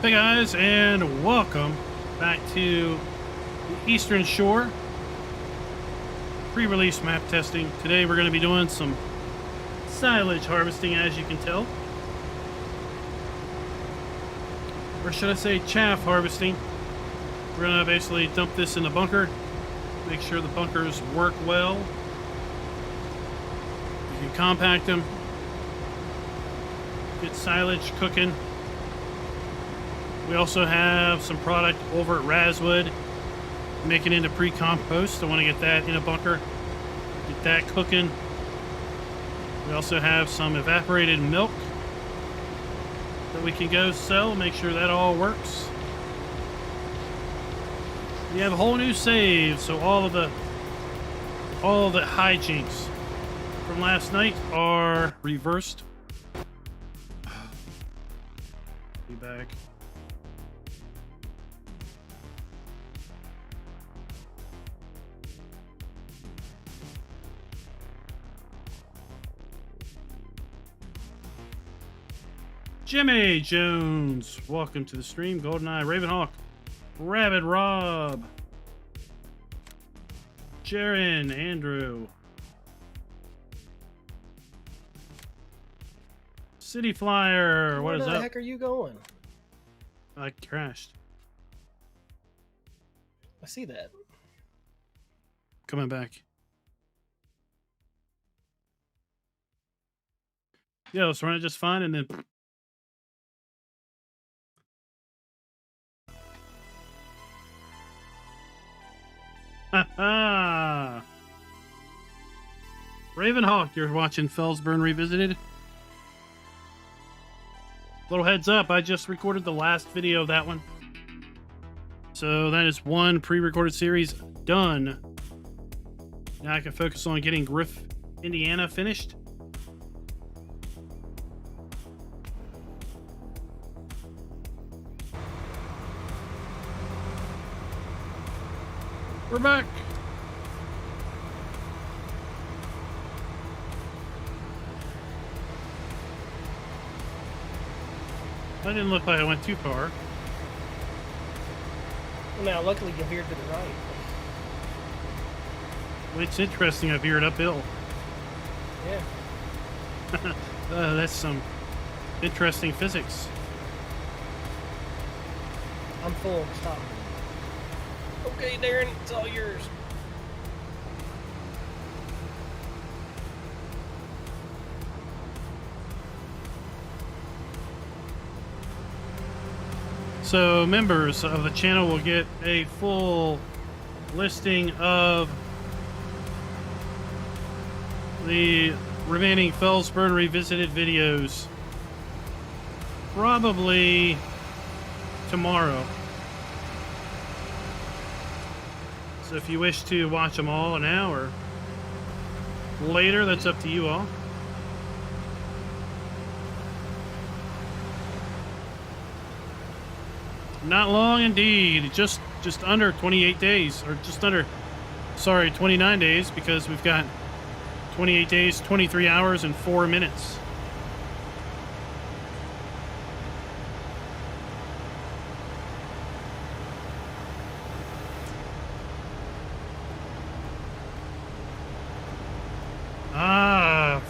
Hey guys, and welcome back to the Eastern Shore pre-release map testing. Today we're going to be doing some silage harvesting, as you can tell. Or should I say chaff harvesting. We're going to basically dump this in the bunker, make sure the bunkers work well. You can compact them, get silage cooking. We also have some product over at Razwood, make it into pre-compost. I want to get that in a bunker, get that cooking. We also have some evaporated milk that we can go sell, make sure that all works. We have a whole new save, so all of the hijinks from last night are reversed. Be back. Jimmy Jones, welcome to the stream. GoldenEye, Ravenhawk, Rabid Rob, Jaron, Andrew, City Flyer, what is up? Where the heck are you going? I crashed. I see that. Coming back. Yeah, I was running just fine, and then ha! Ravenhawk, you're watching Felsburn Revisited. Little heads up, I just recorded the last video of that one. So that is one pre-recorded series done. Now I can focus on getting Griff, Indiana finished. We're back. That didn't look like I went too far. Well, now, luckily you veered to the right. Well, it's interesting I veered uphill. Yeah. That's some interesting physics. I'm full. Stop. Okay, Darren, it's all yours. So members of the channel will get a full listing of the remaining Felsburn Revisited videos probably tomorrow. So if you wish to watch them all now or later, that's up to you all. Not long indeed, just under 28 days, or just under, sorry, 29 days, because we've got 28 days, 23 hours, and 4 minutes.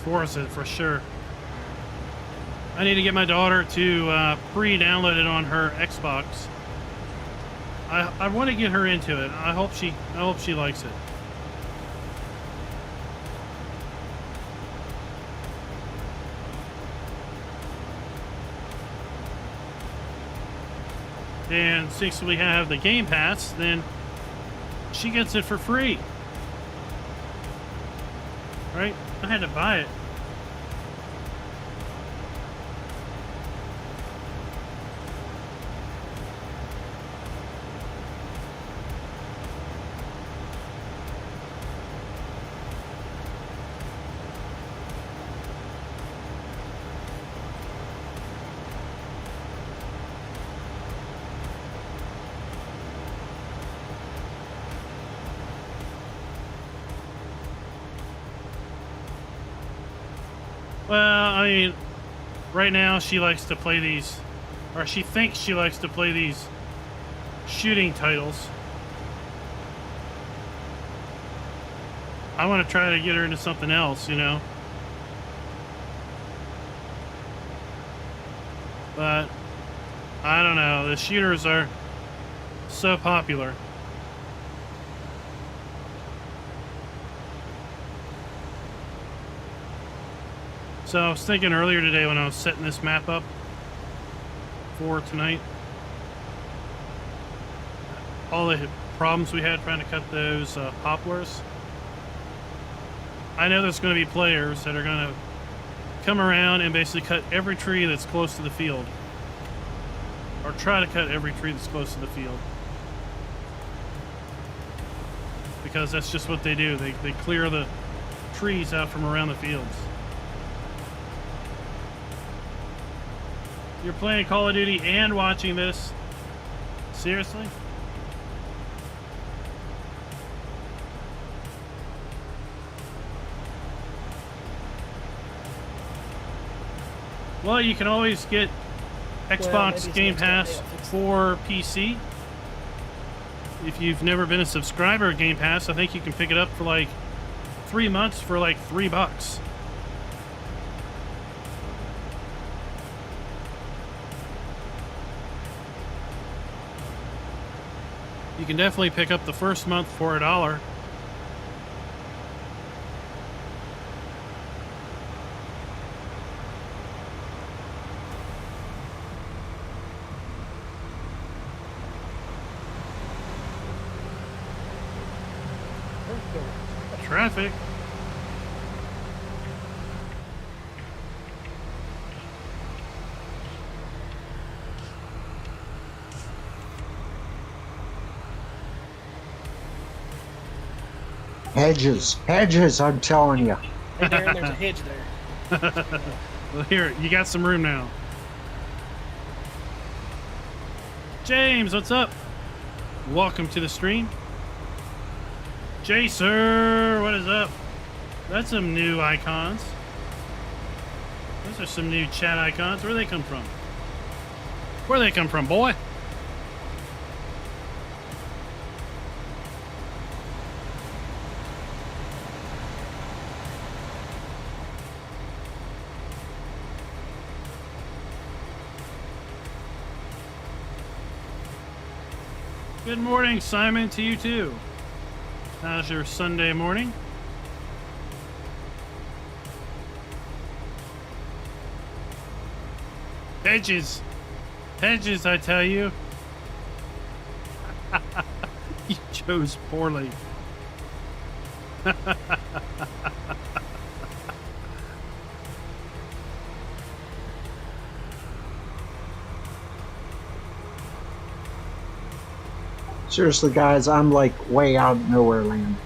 Forza for sure. I need to get my daughter to pre-download it on her Xbox. I want to get her into it. I hope she likes it. And since we have the Game Pass, then she gets it for free. Right? I had to buy it. Well, I mean, right now she likes to play these Or she thinks she likes to play these shooting titles. I want to try to get her into something else, you know. But I don't know. The shooters are so popular. So I was thinking earlier today when I was setting this map up for tonight, all the problems we had trying to cut those poplars. I know there's going to be players that are going to come around and basically cut every tree that's close to the field. Or try to cut every tree that's close to the field. Because that's just what they do. They clear the trees out from around the fields. You're playing Call of Duty and watching this? Seriously? Well, you can always get Xbox Game Pass for PC. If you've never been a subscriber of Game Pass, I think you can pick it up for like 3 months for like $3. You can definitely pick up the first month for $1. Traffic. Hedges, I'm telling you. Hey, Darren, there's a hedge there. Well, here, you got some room now. James, what's up? Welcome to the stream. Jacer, what is up? That's some new icons. Those are some new chat icons. Where do they come from? Where do they come from, boy? Good morning, Simon, to you too. How's your Sunday morning? Hedges. Hedges, I tell you. You chose poorly. Seriously, guys, I'm like way out of nowhere land.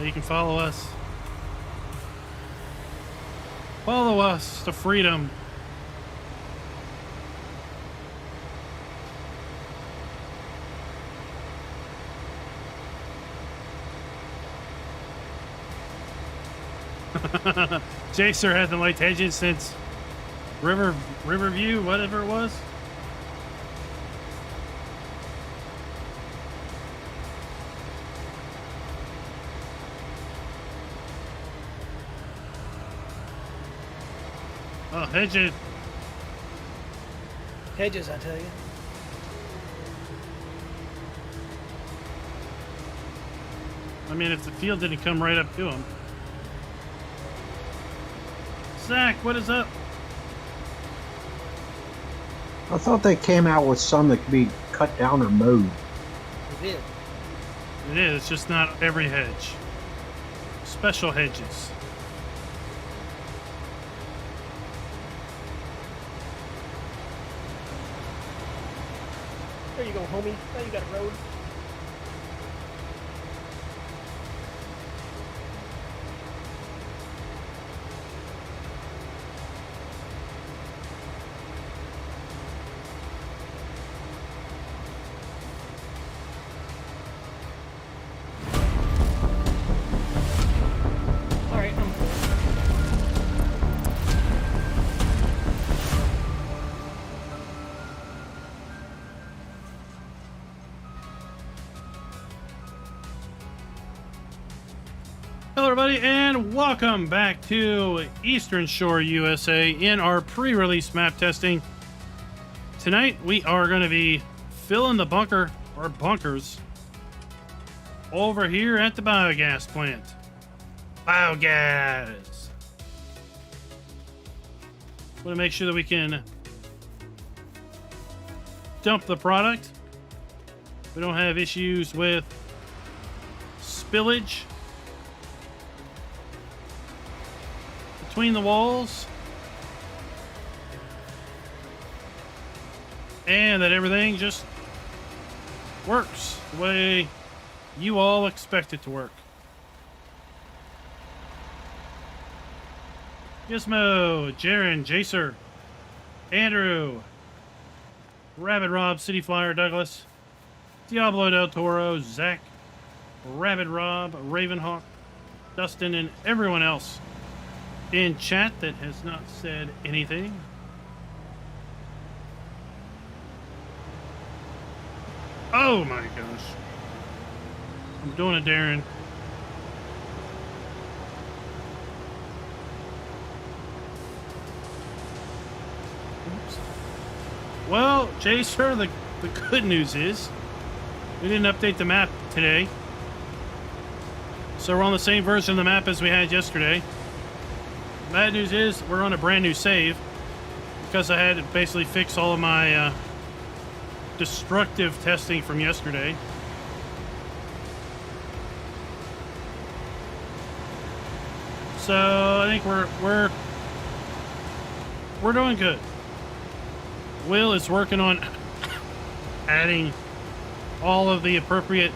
You can follow us. Follow us to freedom. Jacer hasn't liked hedges since Riverview, whatever it was. Oh, hedges. Hedges, I tell you. I mean, if the field didn't come right up to him. Zach, what is up? I thought they came out with some that could be cut down or mowed. It did. It is, it's just not every hedge. Special hedges. There you go, homie. Now you got a road. Alright, I'm cool. everybody, and welcome back to Eastern Shore, USA in our pre-release map testing. Tonight, we are going to be filling the bunkers, over here at the biogas plant. Biogas. Want to make sure that we can dump the product. We don't have issues with spillage between the walls, and that everything just works the way you all expect it to work. Gizmo, Jaren, Jacer, Andrew, Rabbit Rob, City Flyer, Douglas, Diablo Del Toro, Zach, Rabbit Rob, Ravenhawk, Dustin, and everyone else in chat that has not said anything. Oh my gosh. I'm doing it, Darren. Oops. Well, Jacer, the good news is we didn't update the map today. So we're on the same version of the map as we had yesterday. Bad news is we're on a brand new save because I had to basically fix all of my destructive testing from yesterday. So I think we're doing good. Will is working on adding all of the appropriate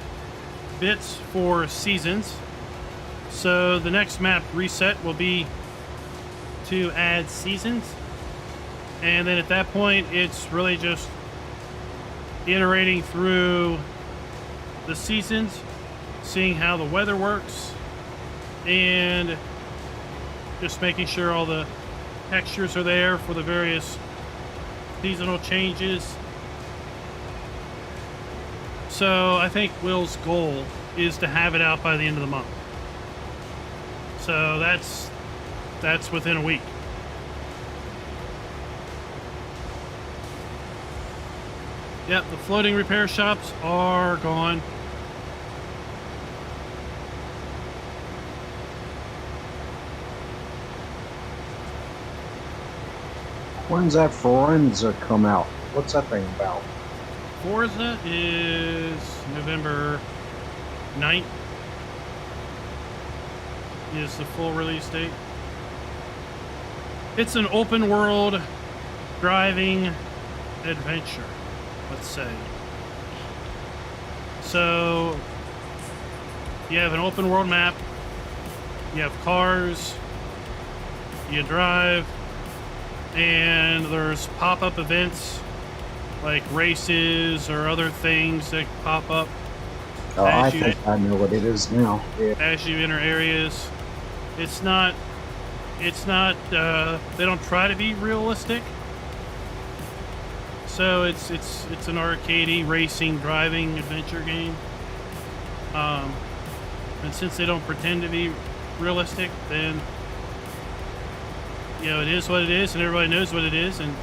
bits for seasons. So the next map reset will be to add seasons, and then at that point it's really just iterating through the seasons, seeing how the weather works, and just making sure all the textures are there for the various seasonal changes. So I think Will's goal is to have it out by the end of the month. So that's within a week. Yep, the floating repair shops are gone. When's that Forenza come out? What's that thing about? Forza is November 9th. Is the full release date. It's an open world driving adventure, let's say. So you have an open world map, you have cars, you drive, and there's pop-up events like races or other things that pop up. Oh, I think I know what it is now. Yeah. As you enter areas. It's not, they don't try to be realistic. So it's an arcadey racing driving adventure game. And since they don't pretend to be realistic, then you know it is what it is, and everybody knows what it is, and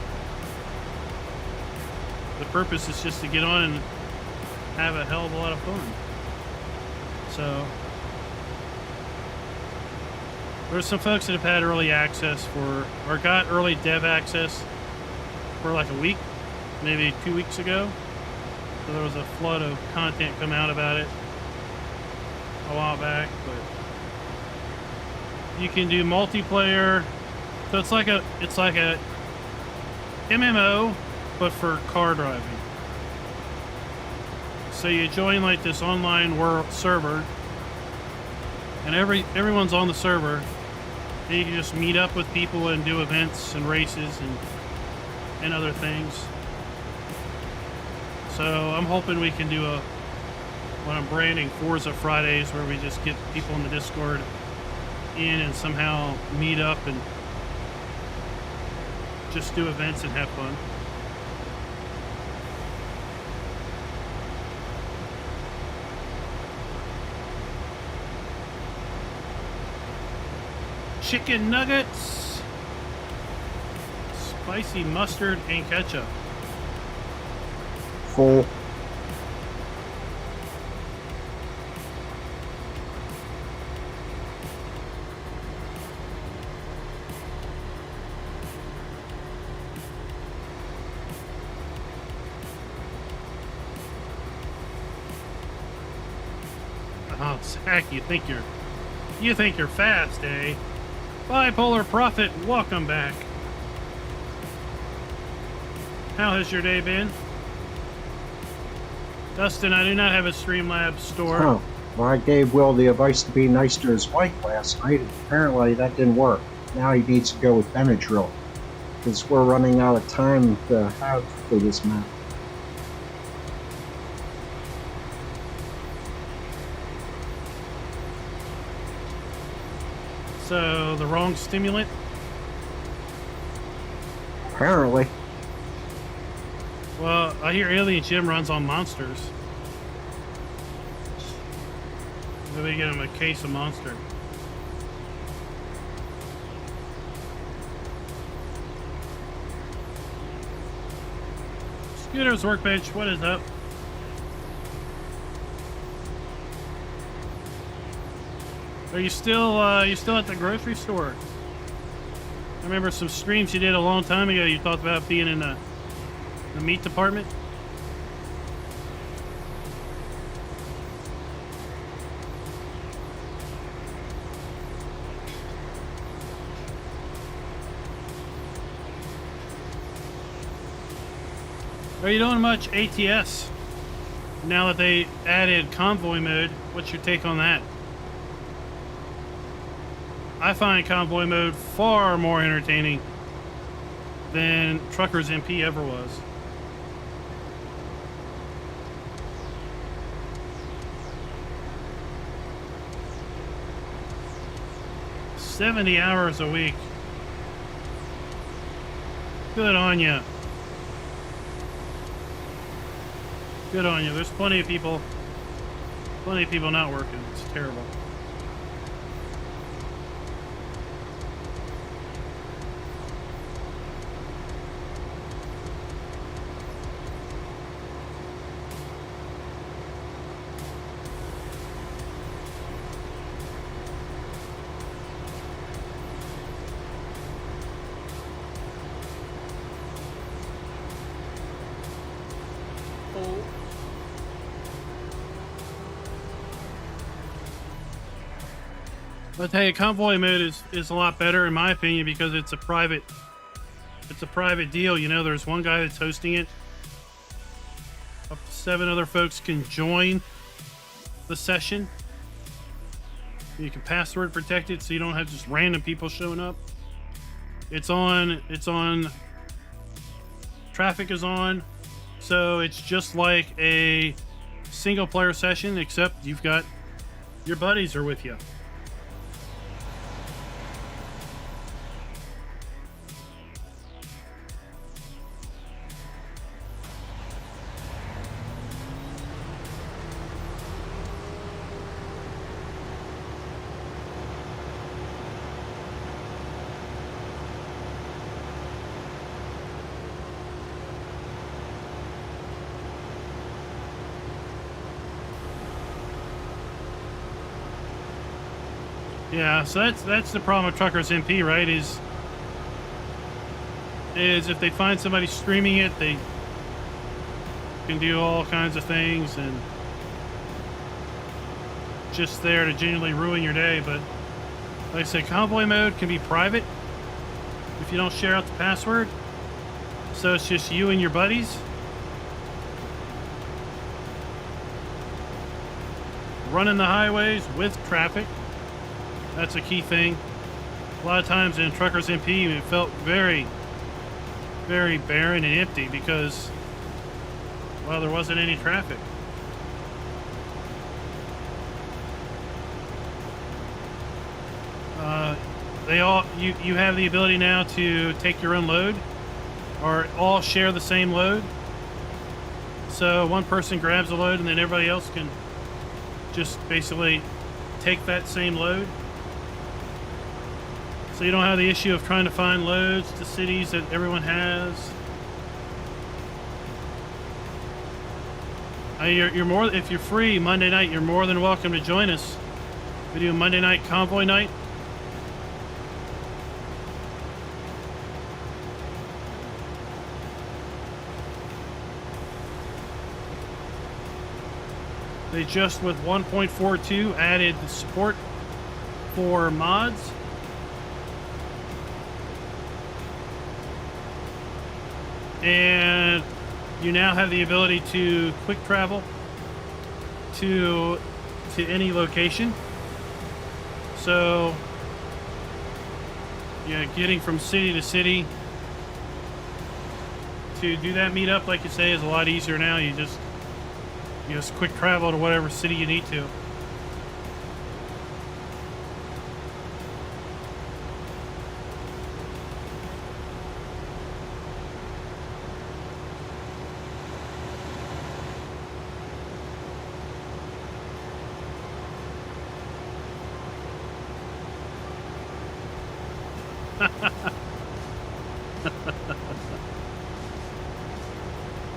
the purpose is just to get on and have a hell of a lot of fun. So there's some folks that have had early access or got early dev access for like a week, maybe 2 weeks ago. So there was a flood of content come out about it a while back, but you can do multiplayer. So it's like a MMO, but for car driving. So you join like this online world server, and everyone's on the server. And you can just meet up with people and do events and races and other things. So I'm hoping we can do what I'm branding Forza Fridays, where we just get people in the Discord in and somehow meet up and just do events and have fun. chicken nuggets, spicy mustard, and ketchup. Full. Oh, Zach, you think you're fast, eh? Bipolar Prophet, welcome back. How has your day been? Dustin, I do not have a Streamlabs store. Oh, well, I gave Will the advice to be nice to his wife last night. Apparently that didn't work. Now he needs to go with Benadryl, because we're running out of time to have for this map. So, the wrong stimulant? Apparently. Well, I hear Alien Jim runs on monsters. Maybe get him a case of Monster. Scooter's Workbench, what is up? Are you still at the grocery store? I remember some streams you did a long time ago. You talked about being in the meat department. Are you doing much ATS now that they added Convoy Mode? What's your take on that? I find Convoy Mode far more entertaining than Truckers MP ever was. $70 hours a week. Good on you. Good on you. There's plenty of people not working. It's terrible. I'll tell you, Convoy Mode is a lot better in my opinion because it's a private deal. You know, there's one guy that's hosting it. Up to 7 other folks can join the session. You can password protect it so you don't have just random people showing up. It's on, traffic is on, so it's just like a single player session, except you've got your buddies are with you. Yeah, so that's the problem with Truckers MP, right? Is if they find somebody streaming it, they can do all kinds of things and just there to genuinely ruin your day. But like I said, Convoy Mode can be private if you don't share out the password. So it's just you and your buddies. Running the highways with traffic. That's a key thing. A lot of times in Truckers MP, it felt very, very barren and empty because, well, there wasn't any traffic. You have the ability now to take your own load or all share the same load. So one person grabs a load and then everybody else can just basically take that same load. So you don't have the issue of trying to find loads to cities that everyone has. You're more, if you're free Monday night, you're more than welcome to join us. We do Monday night convoy night. They just, with 1.42, added the support for mods. And you now have the ability to quick travel to any location. So, yeah, getting from city to city to do that meetup, like you say, is a lot easier now. You just quick travel to whatever city you need to.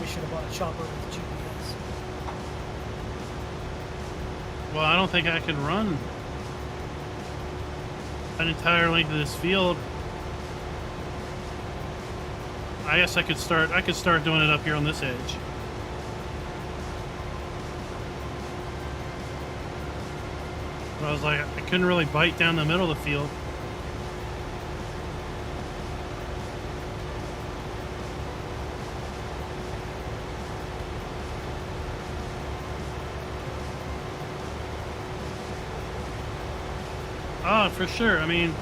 We should have bought a chopper with GPS. Well, I don't think I can run an entire length of this field. I guess I could start doing it up here on this edge. But I was like, I couldn't really bite down the middle of the field. Oh, for sure. I mean,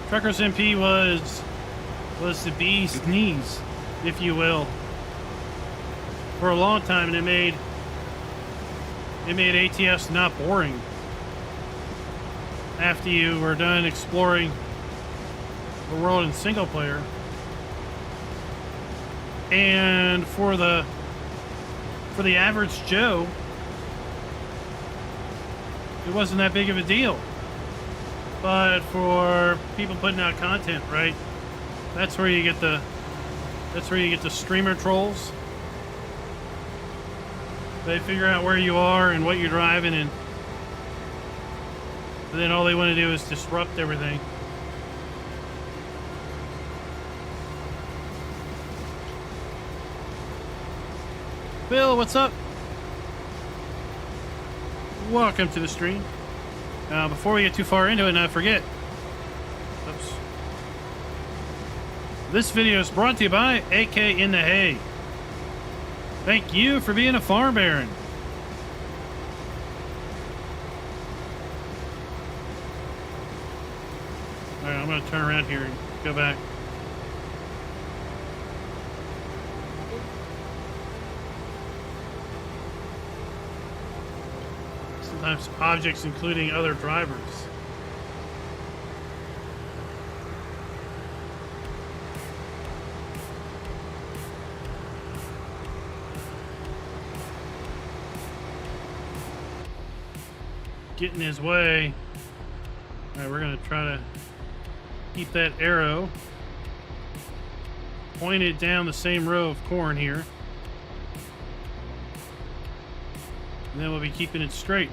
Truckers MP was the bee's knees, if you will, for a long time, and it made ATS not boring after you were done exploring the world in single player. And for the average Joe, it wasn't that big of a deal. But for people putting out content, right? That's where you get the streamer trolls. They figure out where you are and what you're driving, and then all they want to do is disrupt everything. Bill, what's up? Welcome to the stream. Before we get too far into it, and I forget. Oops. This video is brought to you by AK in the Hay. Thank you for being a farm baron. Alright, I'm going to turn around here and go back. Sometimes objects including other drivers. Get in his way. Alright, we're going to try to keep that arrow pointed down the same row of corn here. And then we'll be keeping it straight.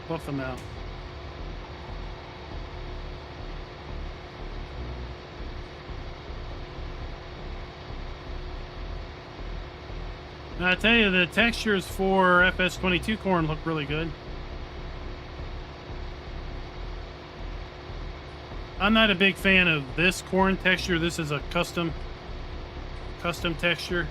Buff them out. Now, I tell you, the textures for FS22 corn look really good. I'm not a big fan of this corn texture. This is a custom texture.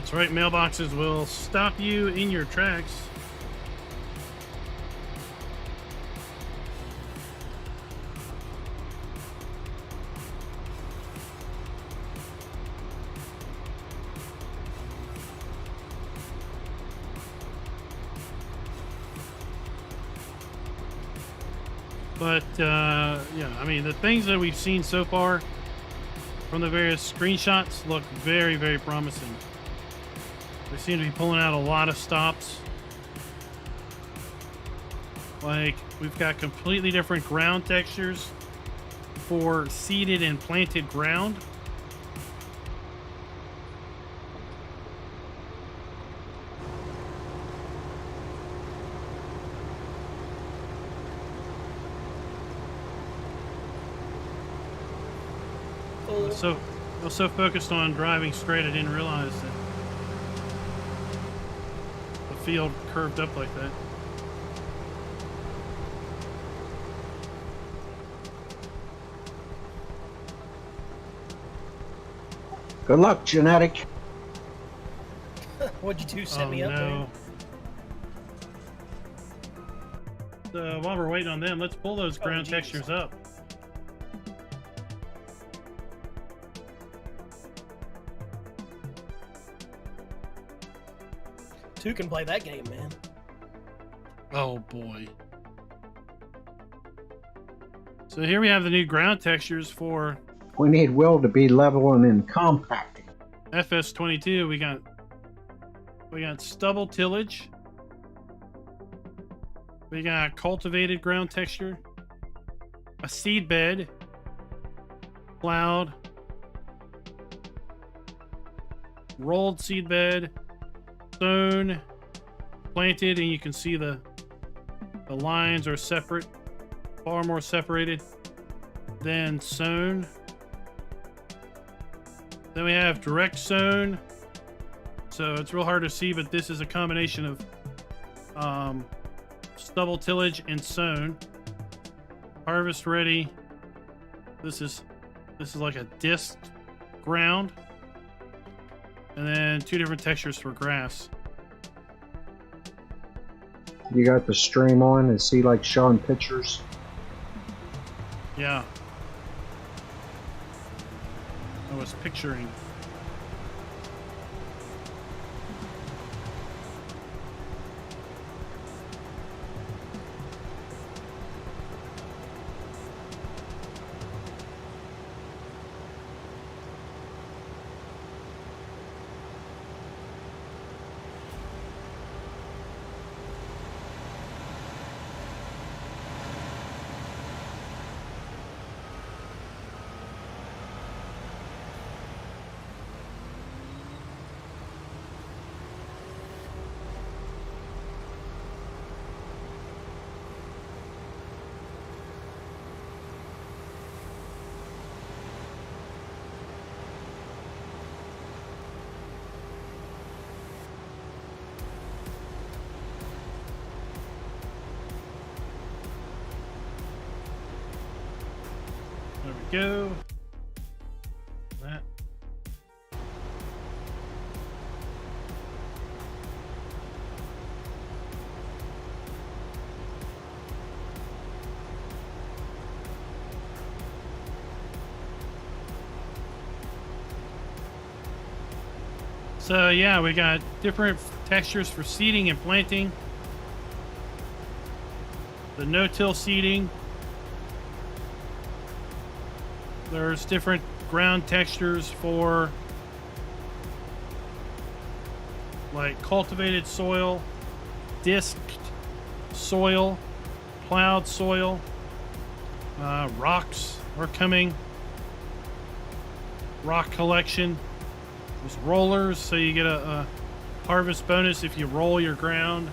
That's right, mailboxes will stop you in your tracks. But, yeah, I mean, the things that we've seen so far from the various screenshots look very, very promising. They seem to be pulling out a lot of stops. Like, we've got completely different ground textures for seeded and planted ground. I was so focused on driving straight, I didn't realize that the field curved up like that. Good luck, Genetic. What'd you do? Set me up no. So while we're waiting on them, let's pull those ground textures up. Two can play that game, man. Oh boy. So here we have the new ground textures for We need Will to be leveling and compacting. FS22. We got stubble tillage. We got cultivated ground texture, a seed bed, plowed, rolled seed bed, sown, planted, and you can see the lines are separate, far more separated than sown. Then we have direct sown, so it's real hard to see, but this is a combination of stubble tillage and sown. Harvest ready. This is like a disc ground. And then two different textures for grass. You got the stream on and see like showing pictures. Yeah. I was picturing. There we go. That. So yeah, we got different textures for seeding and planting. The no-till seeding. There's different ground textures for like cultivated soil, disked soil, plowed soil, rocks are coming, rock collection. There's rollers, so you get a harvest bonus if you roll your ground.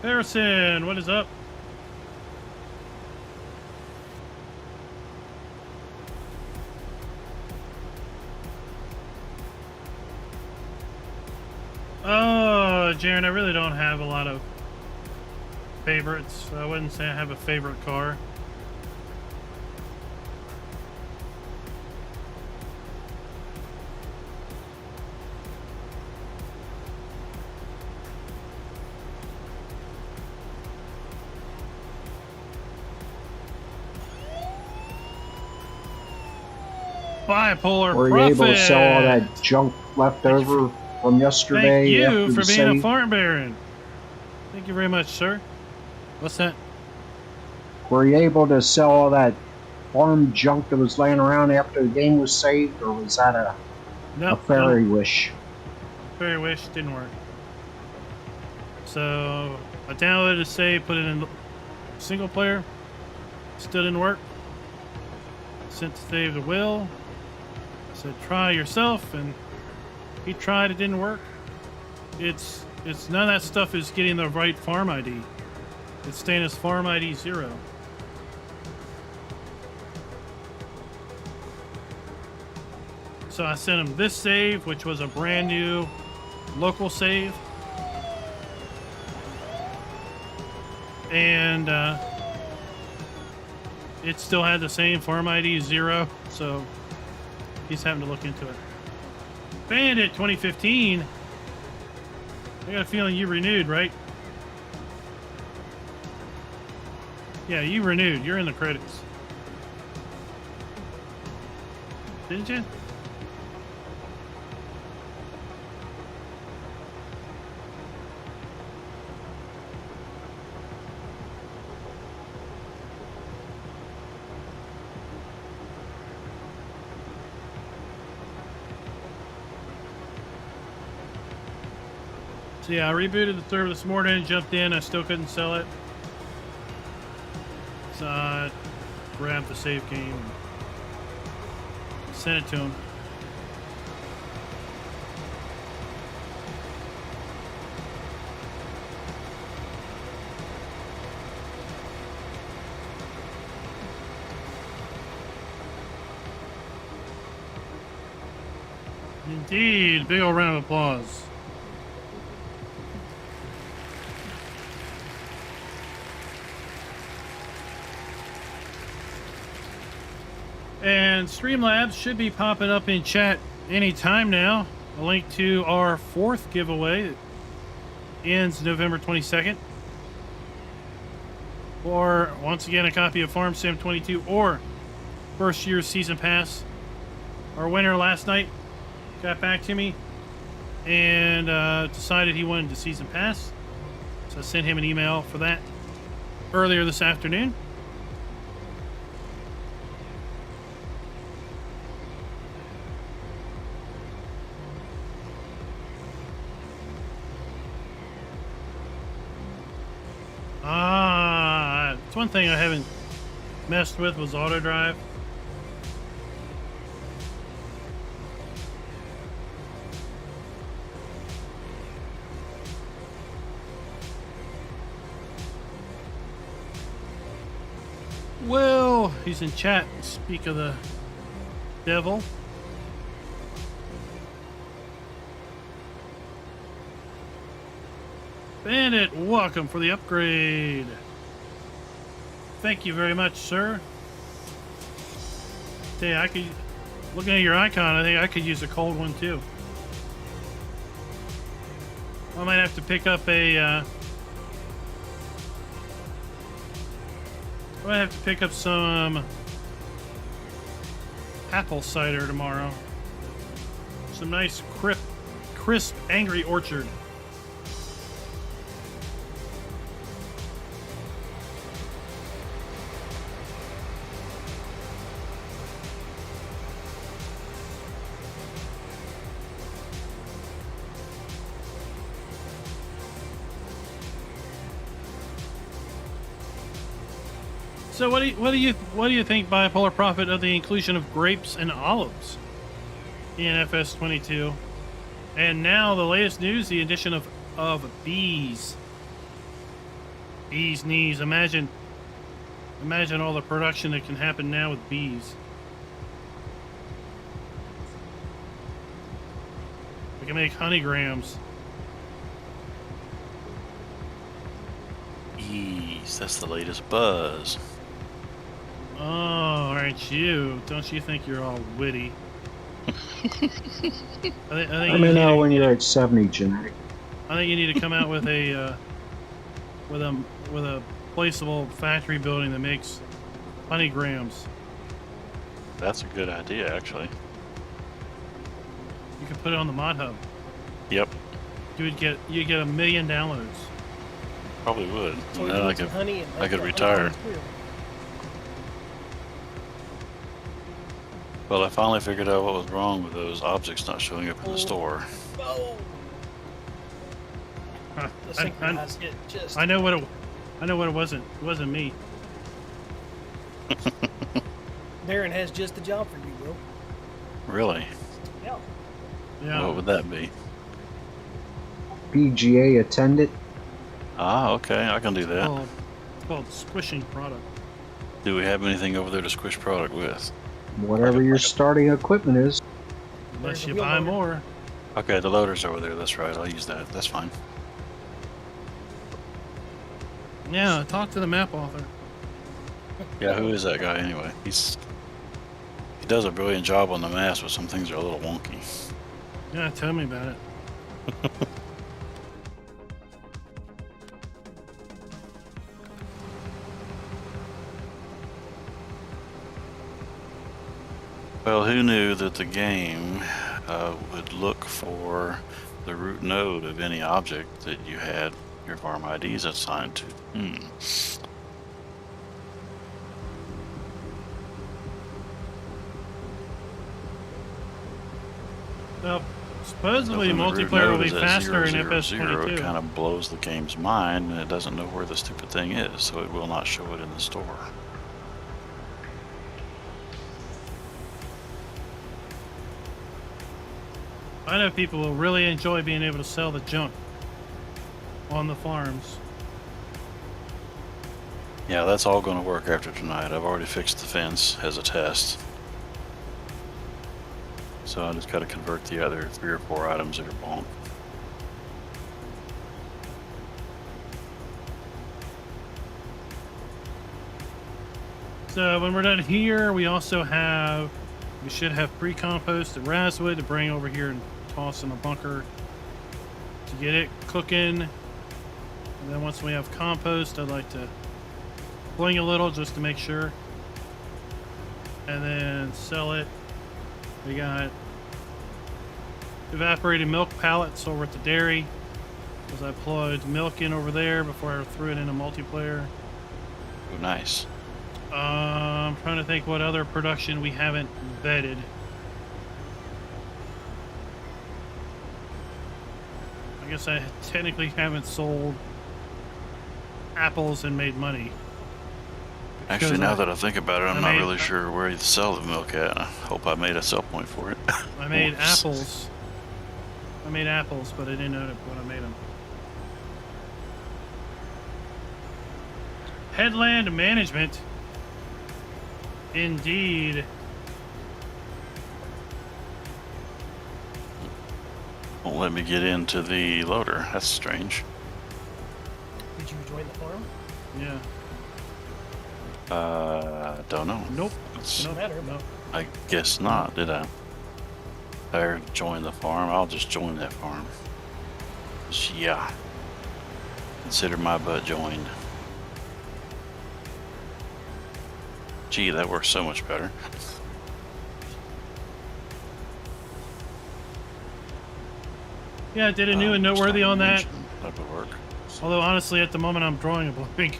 Harrison, what is up? Oh, Jaren, I really don't have a lot of favorites. I wouldn't say I have a favorite car. Bipolar Were you Prophet. able to sell all that junk left over from yesterday? Thank you after for the being a save? farm baron. Thank you very much, sir. What's that? Were you able to sell all that farm junk that was laying around after the game was saved, or was that a fairy wish? Fairy wish didn't work. So I downloaded a save, put it in single player. Still didn't work. Sent the save to Will. Said try yourself, and he tried. It didn't work. It's none of that stuff is getting the right farm ID. It's staying as farm ID 0. So I sent him this save, which was a brand new local save. And it still had the same farm ID 0, so he's having to look into it. Bandit 2015. I got a feeling you renewed, right? Yeah, you renewed. You're in the credits. Didn't you? So yeah, I rebooted the server this morning, jumped in, I still couldn't sell it. So I grabbed the save game and sent it to him. Indeed, big old round of applause. And Streamlabs should be popping up in chat anytime now. A link to our 4th giveaway. It ends November 22nd. Or, once again, a copy of Farm Sim 22 or first year season pass. Our winner last night got back to me and decided he wanted the season pass. So I sent him an email for that earlier this afternoon. It's one thing I haven't messed with was auto drive. Well, he's in chat. Speak of the devil. Bandit, welcome for the upgrade. Thank you very much, sir. Hey, I could, looking at your icon, I think I could use a cold one too. I might have to pick up a, I might have to pick up some apple cider tomorrow. Some nice crisp Angry Orchard. So what do you think, Bipolar Prophet, of the inclusion of grapes and olives in FS22? And now the latest news, the addition of bees. Bees knees. Imagine all the production that can happen now with bees. We can make honeygrams. Jeez, that's the latest buzz. Oh, aren't you? Don't you think you're all witty? I think Let you me need know to- when you're at 70, genetic. I think you need to come out with a with a placeable factory building that makes honeygrams. That's a good idea, actually. You could put it on the mod hub. Yep, You'd get 1 million downloads. probably would. So we And then I need some could, honey and I could make retire. honeycombs too. Well, I finally figured out what was wrong with those objects not showing up in the store. Oh, Huh. the synchronize it just. I know what it wasn't. It wasn't me. Darren has just the job for you, Will. Really? Yeah. Yeah. What would that be? PGA attendant. Ah, okay, I can do that. It's called squishing product. Do we have anything over there to squish product with? Whatever your starting equipment is. Unless There's a you wheel buy loader. more. Okay, the loader's over there. That's right. I'll use that. That's fine. Yeah, talk to the map author. Yeah, who is that guy anyway? He does a brilliant job on the maps, but some things are a little wonky. Yeah, tell me about it. Well, who knew that the game would look for the root node of any object that you had your farm IDs assigned to? Well, supposedly When the root multiplayer will node be is at faster in 000, FS22. it kind of blows the game's mind, and it doesn't know where the stupid thing is, so it will not show it in the store. I know people will really enjoy being able to sell the junk on the farms. Yeah, that's all going to work after tonight. I've already fixed the fence as a test. So I just got to convert the other 3 or 4 items that are bonk. So when we're done here, we should have pre-compost and raswood to bring over here and toss in a bunker to get it cooking. And then once we have compost, I'd like to fling a little just to make sure. And then sell it. We got evaporated milk pallets over at the dairy, because I plugged milk in over there before I threw it into multiplayer. Oh, nice. I'm trying to think what other production we haven't vetted. I guess I technically haven't sold apples and made money. Actually, Because now that I think about it, I'm not made- really sure where you sell the milk at. I hope I made a sell point for it. I made Oops. apples. I made apples, but I didn't know when I made them. Headland management. Indeed. Won't let me get into the loader. That's strange. Did you join the farm? Yeah. Don't know. Nope. It's- No matter. Nope. I guess not, did I? There, join the farm. I'll just join that farm. 'Cause, yeah. Consider my butt joined. Gee, that works so much better. Yeah, I did a new and noteworthy on that. That would work. Although honestly, at the moment, I'm drawing a blank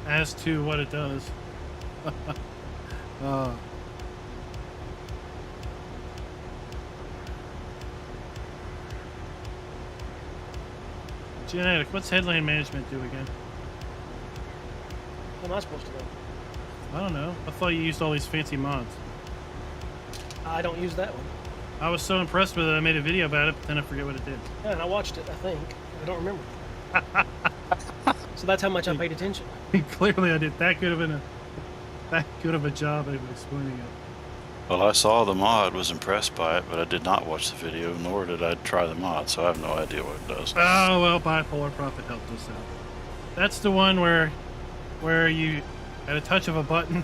as to what it does. Genetic, what's headland management do again? What am I supposed to know? I don't know. I thought you used all these fancy mods. I don't use that one. I was so impressed with it, I made a video about it, but then I forget what it did. Yeah, and I watched it, I think. I don't remember. So that's how much I paid attention. Clearly, I did that good of a job of explaining it. Well, I saw the mod, was impressed by it, but I did not watch the video, nor did I try the mod, so I have no idea what it does. Oh well, bipolar profit helped us out. That's the one where you, at a touch of a button,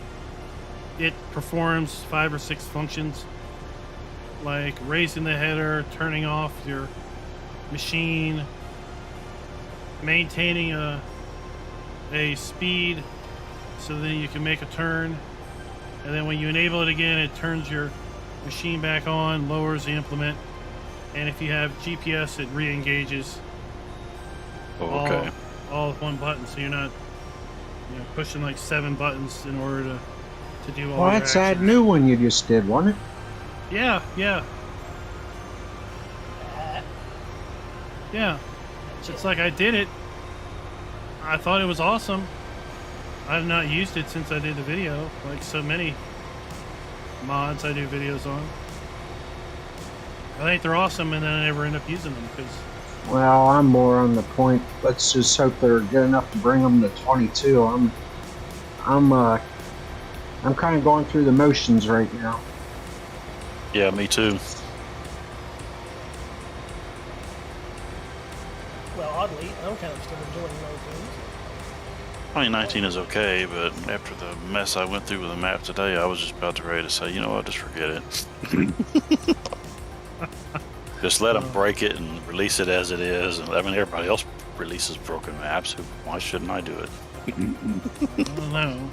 it performs 5 or 6 functions, like raising the header, turning off your machine, maintaining a speed so then you can make a turn, and then when you enable it again, it turns your machine back on, lowers the implement, and if you have GPS, it re-engages Oh, okay. all with one button, so you're not pushing like 7 buttons in order to do all Well, your that's that actions. new one you just did, wasn't it? Yeah. It's like I did it. I thought it was awesome. I have not used it since I did the video, like so many mods I do videos on. I think they're awesome, and then I never end up using them because Well, I'm more on the point. Let's just hope they're good enough to bring them to 22. I'm kind of going through the motions right now. Yeah, me too. Well, oddly, I'm kind of still enjoying those things. 2019 is okay, but after the mess I went through with the map today, I was just about to ready to say, you know what, just forget it. Just let them break it and release it as it is. And I mean, everybody else releases broken maps. Why shouldn't I do it? I don't know.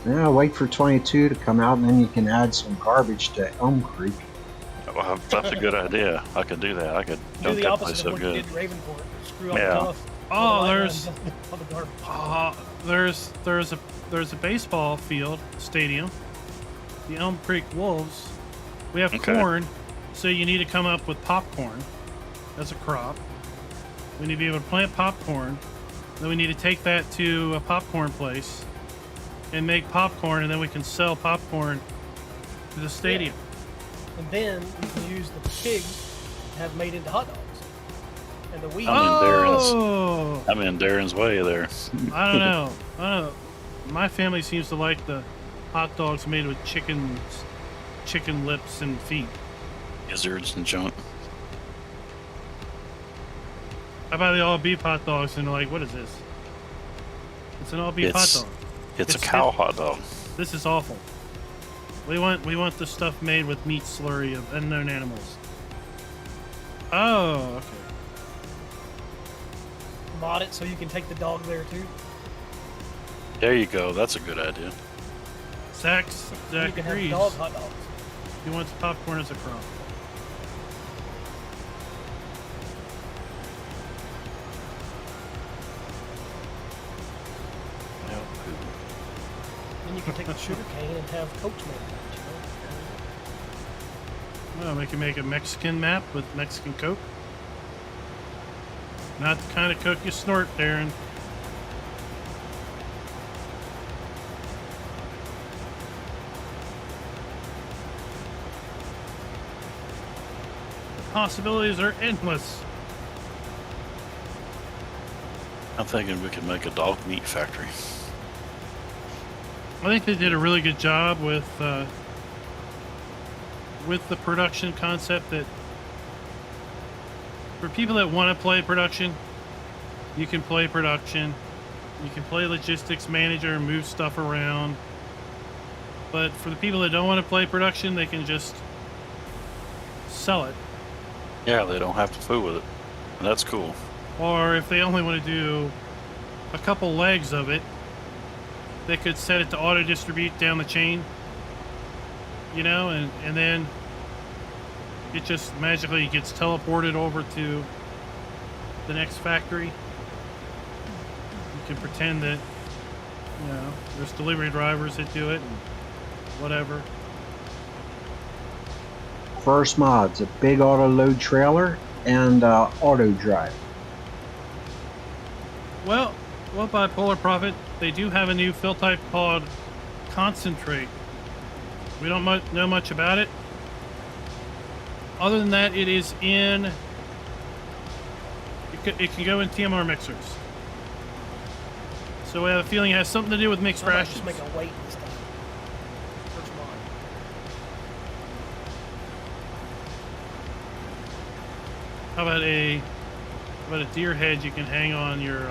Yeah, wait for 22 to come out, and then you can add some garbage to Elm Creek. Well, that's a good idea. I could do that. I could Do dunk the that place opposite of up what you good. did in Ravenport. Screw up Yeah. the tough. Oh, there's a baseball field stadium, the Elm Creek Wolves. We have Okay. corn, so you need to come up with popcorn as a crop. We need to be able to plant popcorn. Then we need to take that to a popcorn place and make popcorn, and then we can sell popcorn to the stadium. And then you can use the pigs to have made into hot dogs. And the wheat. I'm in Darren's way there. I don't know. My family seems to like the hot dogs made with chicken lips and feet. Gizzards and junk. How about the all beef hot dogs? And they're like, what is this? It's an all beef hot dog. It's a cow hot dog. This is awful. We want the stuff made with meat slurry of unknown animals. Oh, okay. Mod it so you can take the dog there too. There you go. That's a good idea. Zach You can have agrees. dog hot dogs. He wants popcorn as a crop. Then you can take the sugar cane and have coats made of it, Well, we can make a Mexican map with Mexican Coke. Not the kind of Coke you snort, Darren. The possibilities are endless. I'm thinking we could make a dog meat factory. I think they did a really good job with the production concept. That for people that want to play production, you can play production. You can play logistics manager and move stuff around. But for the people that don't want to play production, they can just sell it. Yeah, they don't have to fool with it. And that's cool. Or if they only want to do a couple legs of it, they could set it to auto distribute down the chain, and then it just magically gets teleported over to the next factory. You can pretend that there's delivery drivers that do it and whatever. First mod's a big auto load trailer and auto drive. Well, by Polar Profit, they do have a new fill type called Concentrate. We don't know much about it. Other than that, it is in. It can go in TMR mixers. So I have a feeling it has something to do with mixed I might rations. just make a weight this time. First mod. How about a deer head you can hang on your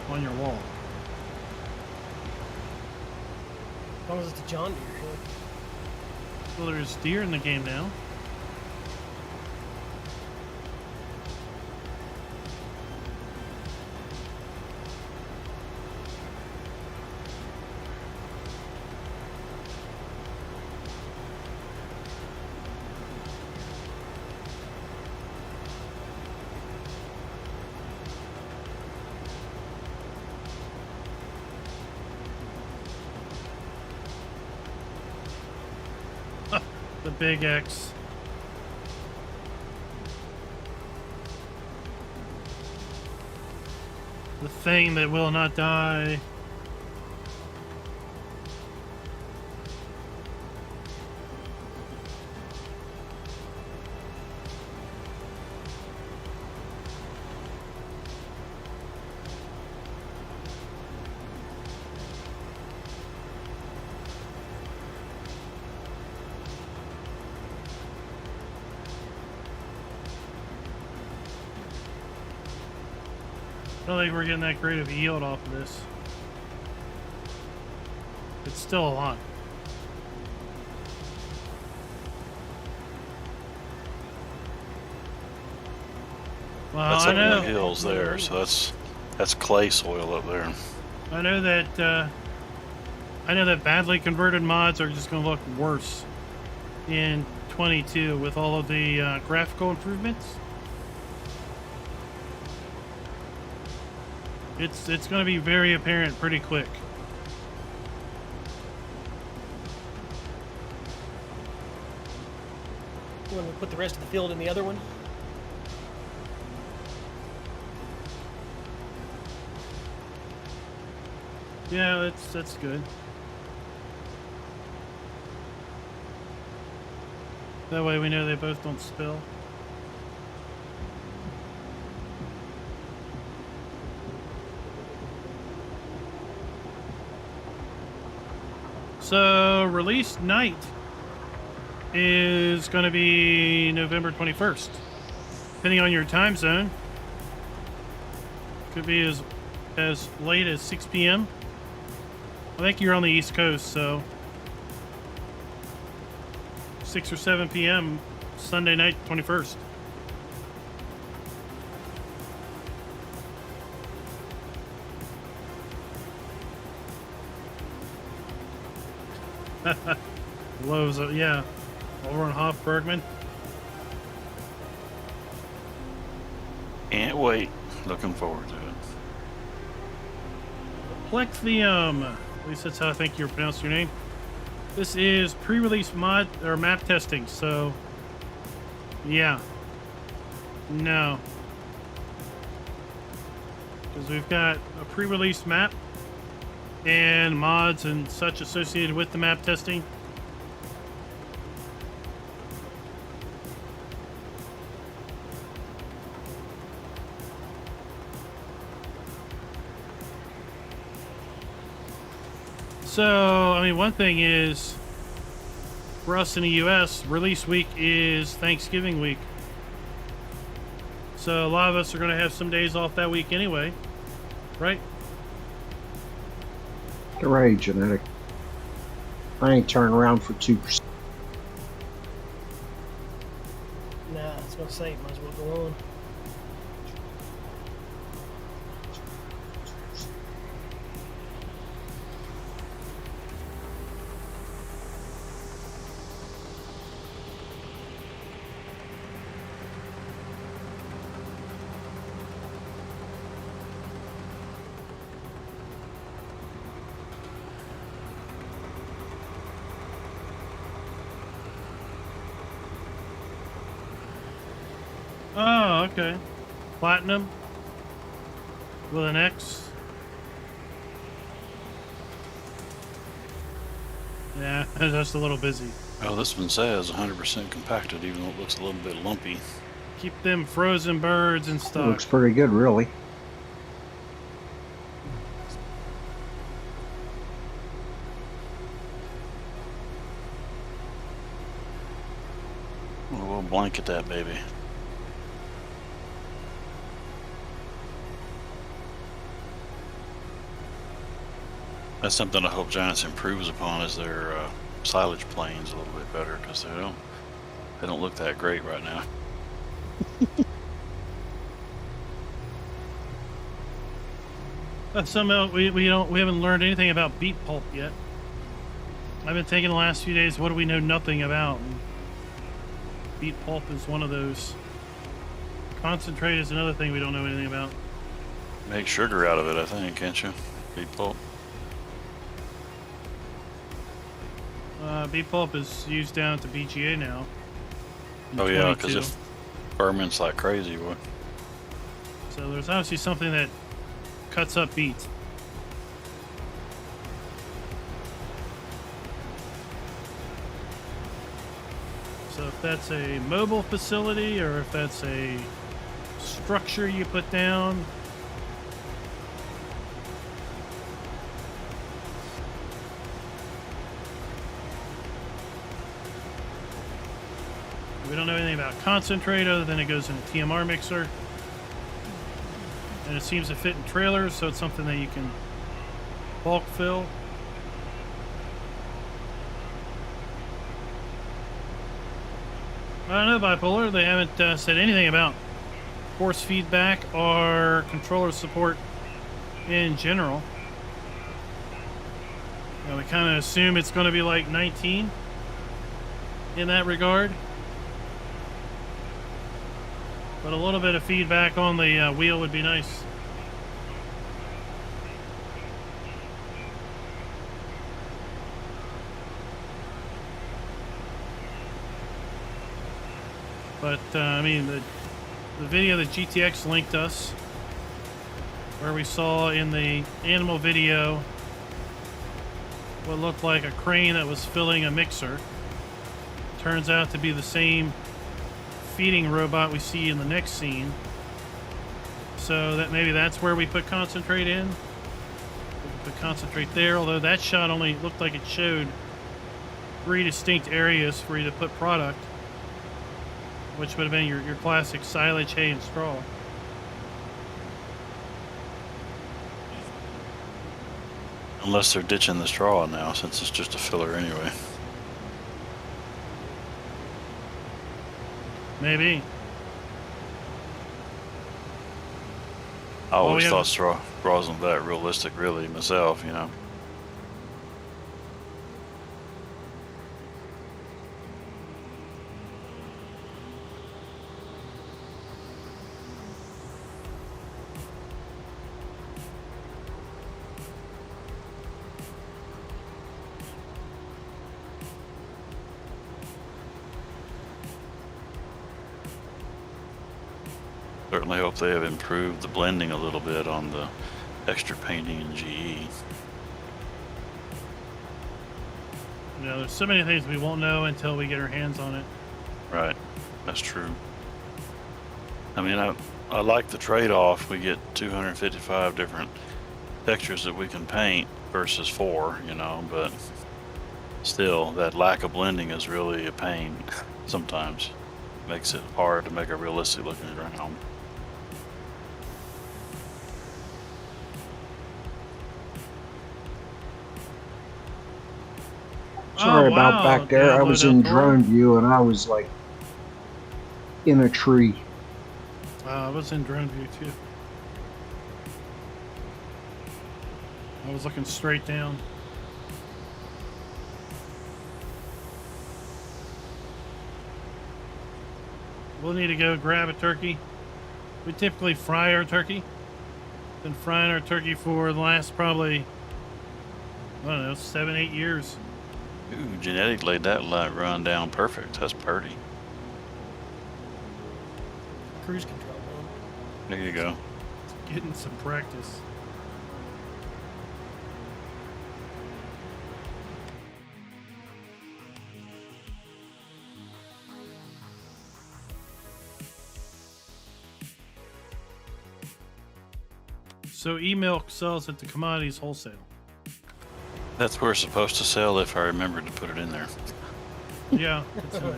on your wall. As long as it's a John Deere. Yeah. Well, there's deer in the game now. The big X. The thing that will not die. I don't think we're getting that great of a yield off of this. It's still a lot. Well, That's I up in the know. hills there, so that's clay soil up there. I know that badly converted mods are just going to look worse in 22 with all of the graphical improvements. It's going to be very apparent pretty quick. You want to put the rest of the field in the other one? Yeah, that's good. That way we know they both don't spill. So, release night is going to be November 21st. Depending on your time zone. Could be as late as 6 p.m. I think you're on the East Coast, so 6 or 7 p.m. Sunday night, 21st. Lowe's, yeah, over on Hofbergman. Can't wait. Looking forward to it. Plexium, at least that's how I think you pronounce your name. This is pre-release mod or map testing, so yeah, no, because we've got a pre-release map and mods and such associated with the map testing. So, I mean, one thing is, for us in the US, release week is Thanksgiving week. So a lot of us are going to have some days off that week anyway, right? Hooray, genetic. I ain't turning around for 2%. Nah, I was going to say, might as well go on. Oh, okay. Platinum with an X. Yeah, just a little busy. Well, this one says 100% compacted, even though it looks a little bit lumpy. Keep them frozen birds in It stock. looks pretty good, really. Well, we'll blanket that baby. That's something I hope Giants improves upon is their silage planes a little bit better because they don't look that great right now. Somehow we haven't learned anything about beet pulp yet. I've been thinking the last few days, what do we know nothing about? And beet pulp is one of those. Concentrate is another thing we don't know anything about. Make sugar out of it, I think, can't you? Beet pulp. Beet pulp is used down at the BGA now. in Oh yeah, 22. because it ferments like crazy. Boy. So there's obviously something that cuts up beet. So if that's a mobile facility or if that's a structure you put down. We don't know anything about concentrate other than it goes in a TMR mixer. And it seems to fit in trailers, so it's something that you can bulk fill. I don't know, Bipolar. They haven't said anything about force feedback or controller support in general. You know, we kind of assume it's going to be like 19 in that regard. But a little bit of feedback on the wheel would be nice. But, I mean, the video that GTX linked us, where we saw in the animal video what looked like a crane that was filling a mixer, turns out to be the same feeding robot we see in the next scene. So that maybe that's where we put concentrate in. We put concentrate there, although that shot only looked like it showed 3 distinct areas for you to put product, which would have been your classic silage, hay, and straw. Unless they're ditching the straw now, since it's just a filler anyway. Maybe. I always we thought straw wasn't that realistic, really, myself, you know. Certainly hope they have improved the blending a little bit on the extra painting in GE. You know, there's so many things we won't know until we get our hands on it. Right, that's true. I mean, I like the trade-off. We get 255 different textures that we can paint versus 4, you know, but still, that lack of blending is really a pain sometimes. Makes it hard to make a realistic looking ground. Sorry Oh, about wow. back there. I Download was in outdoor? drone view and I was like in a tree. I was in drone view too. I was looking straight down. We'll need to go grab a turkey. We typically fry our turkey. Been frying our turkey for the last probably, I don't know, 7, 8 years. Ooh, Genetic laid that run down perfect. That's pretty. Cruise control, man. There you go. Getting some practice. So e-milk sells at the commodities wholesale. That's where it's supposed to sell if I remembered to put it in there. Yeah, it's in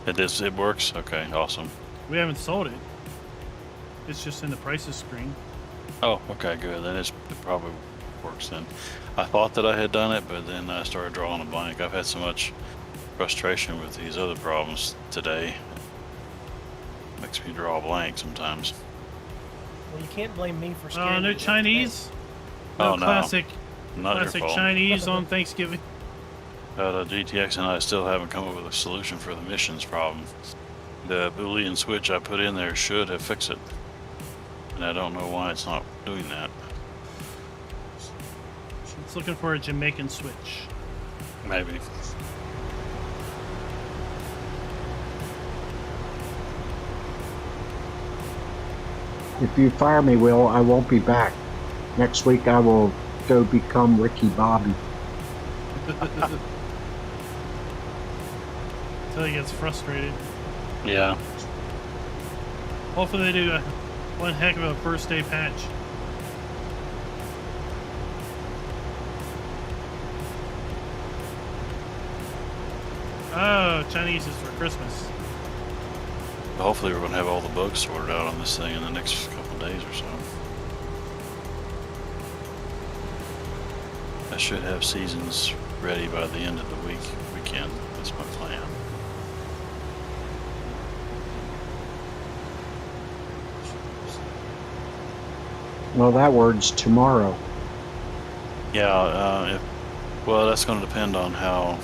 there. It works? Okay, awesome. We haven't sold it. It's just in the prices screen. Oh, okay, good. Then it probably works then. I thought that I had done it, but then I started drawing a blank. I've had so much frustration with these other problems today. Makes me draw a blank sometimes. Well, you can't blame me for scaring Oh, no you to death Chinese? Oh, No no. classic, Not your classic fault. Chinese on Thanksgiving. GTX and I still haven't come up with a solution for the missions problem. The Boolean switch I put in there should have fixed it. And I don't know why it's not doing that. It's looking for a Jamaican switch. Maybe. If you fire me, Will, I won't be back. Next week I will go become Ricky Bobby. Until he gets frustrated. Yeah. Hopefully they do one heck of a first day patch. Oh, Chinese is for Christmas. Hopefully we're going to have all the bugs sorted out on this thing in the next couple of days or so. I should have seasons ready by the end of the weekend. That's my plan. Well, that word's tomorrow. Yeah, well, that's going to depend on how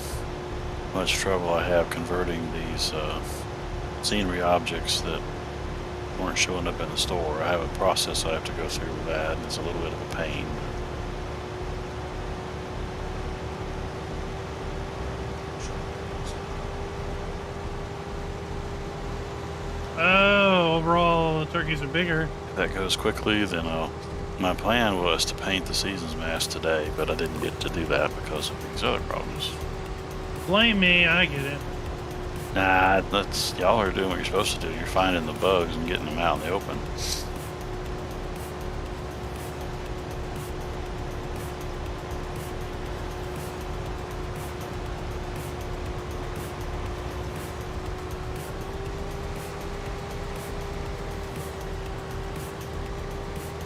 much trouble I have converting these scenery objects that weren't showing up in the store. I have a process I have to go through with that, and it's a little bit of a pain. Oh, overall the turkeys are bigger. If that goes quickly, then my plan was to paint the seasons mask today, but I didn't get to do that because of these other problems. Blame me, I get it. Nah, y'all are doing what you're supposed to do. You're finding the bugs and getting them out in the open.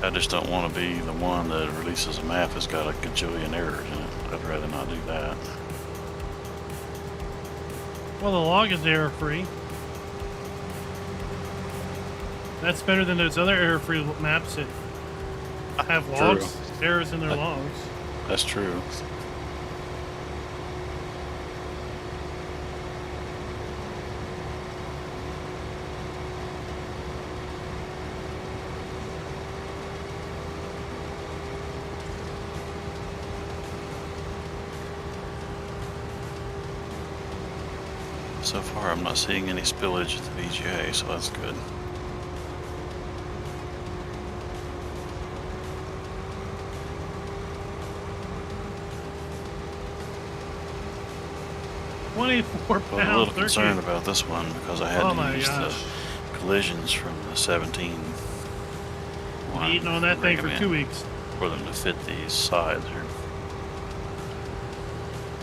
I just don't want to be the one that releases a map that's got a gajillion errors in it. I'd rather not do that. Well, the log is error free. That's better than those other error free maps that have logs, errors in their logs. That's true. So far, I'm not seeing any spillage at the VGA, so that's good. $24 But I'm a little turkey. concerned about this one because I had Oh to my use gosh. the collisions from the 17 Been one eating on that thing for 2 weeks. for them to fit these sides here.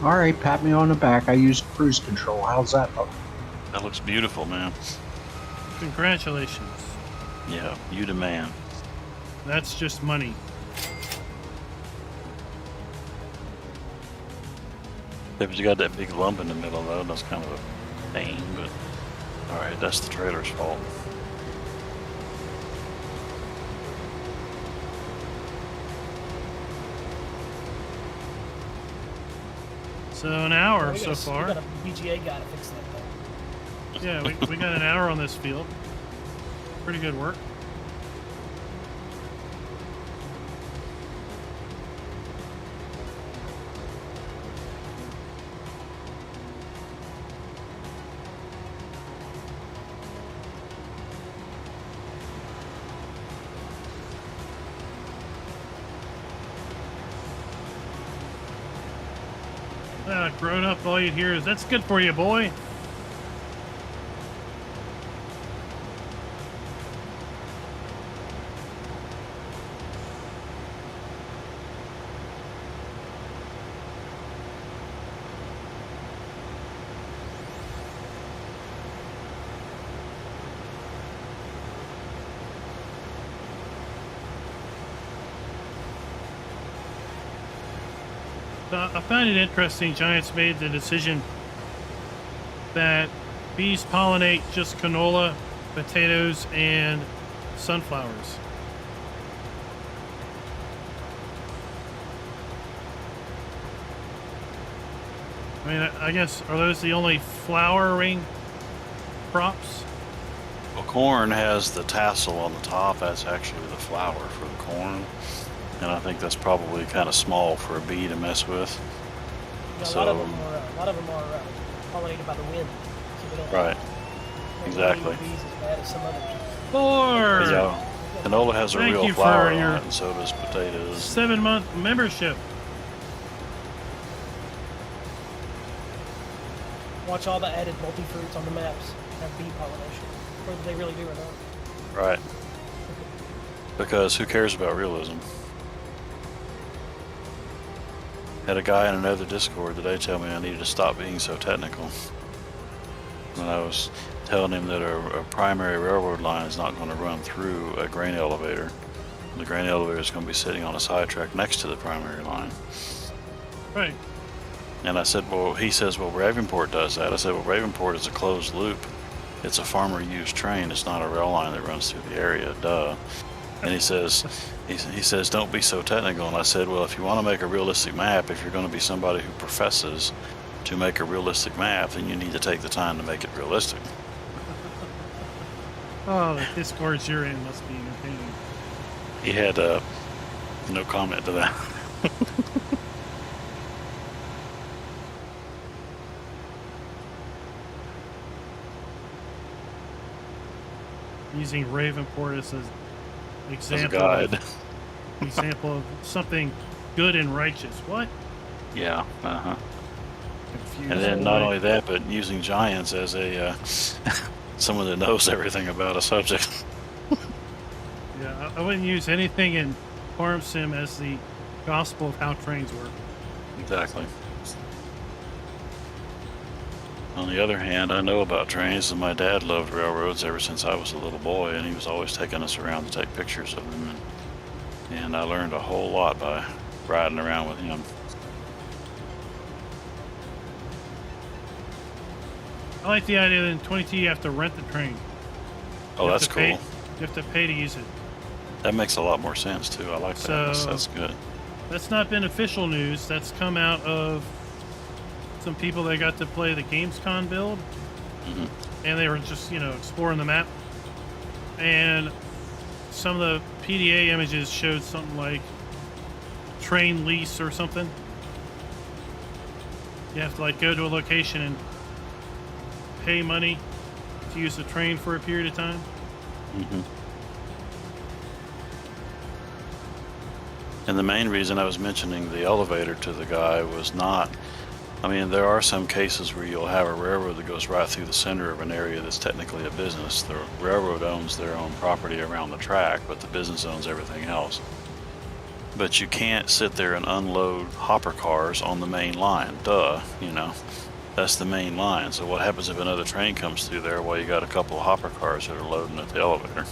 All right, pat me on the back. I used cruise control. How's that look? That looks beautiful, man. Congratulations. Yeah, you the man. That's just money. If you got that big lump in the middle, though, that's kind of a pain, but alright, that's the trailer's fault. So an hour We so got far. a BGA guy to fix that thing. Yeah, we got an hour on this field. Pretty good work. Grown up, all you hear is, "That's good for you, boy." I find it interesting. Giants made the decision that bees pollinate just canola, potatoes, and sunflowers. I mean, I guess, are those the only flowering crops? Well, corn has the tassel on the top. That's actually the flower for the corn. And I think that's probably kind of small for a bee to mess with. Yeah, So- a lot of them are pollinated by the wind. So they don't Right. make Exactly. bees as bad as some others. Or Yeah. Canola has a Thank real you flower for on your it, and so does potatoes. 7-month membership. Watch all the added multi-fruits on the maps have bee pollination, whether they really do or not. Right. Because who cares about realism? Had a guy in another Discord today tell me I needed to stop being so technical. And I was telling him that a primary railroad line is not going to run through a grain elevator. The grain elevator is going to be sitting on a sidetrack next to the primary line. Right. And I said, well, he says, well, Ravenport does that. I said, well, Ravenport is a closed loop. It's a farmer-used train. It's not a rail line that runs through the area. Duh. And he says, don't be so technical. And I said, well, if you want to make a realistic map, if you're going to be somebody who professes to make a realistic map, then you need to take the time to make it realistic. Oh, the Discords you're in must be entertaining. He had no comment to that. Using Ravenport as an As a example. guide. Example of something good and righteous. What? Yeah. Uh-huh. Confused. And then not only that, but using giants as a someone that knows everything about a subject. Yeah, I wouldn't use anything in Farm Sim as the gospel of how trains work. Exactly. On the other hand, I know about trains, and my dad loved railroads ever since I was a little boy, and he was always taking us around to take pictures of them. And I learned a whole lot by riding around with him. I like the idea that in 22 you have to rent the train. Oh, You have that's to cool. pay- you have to pay to use it. That makes a lot more sense, too. I like that. So- That's good. That's not been official news. That's come out of some people that got to play the GamesCon build. Mhm. And they were just, exploring the map. And some of the PDA images showed something like train lease or something. You have to go to a location and pay money to use the train for a period of time. Mhm. And the main reason I was mentioning the elevator to the guy was not, I mean, there are some cases where you'll have a railroad that goes right through the center of an area that's technically a business. The railroad owns their own property around the track, but the business owns everything else. But you can't sit there and unload hopper cars on the main line. Duh, that's the main line. So what happens if another train comes through there? Well, you got a couple of hopper cars that are loading at the elevator.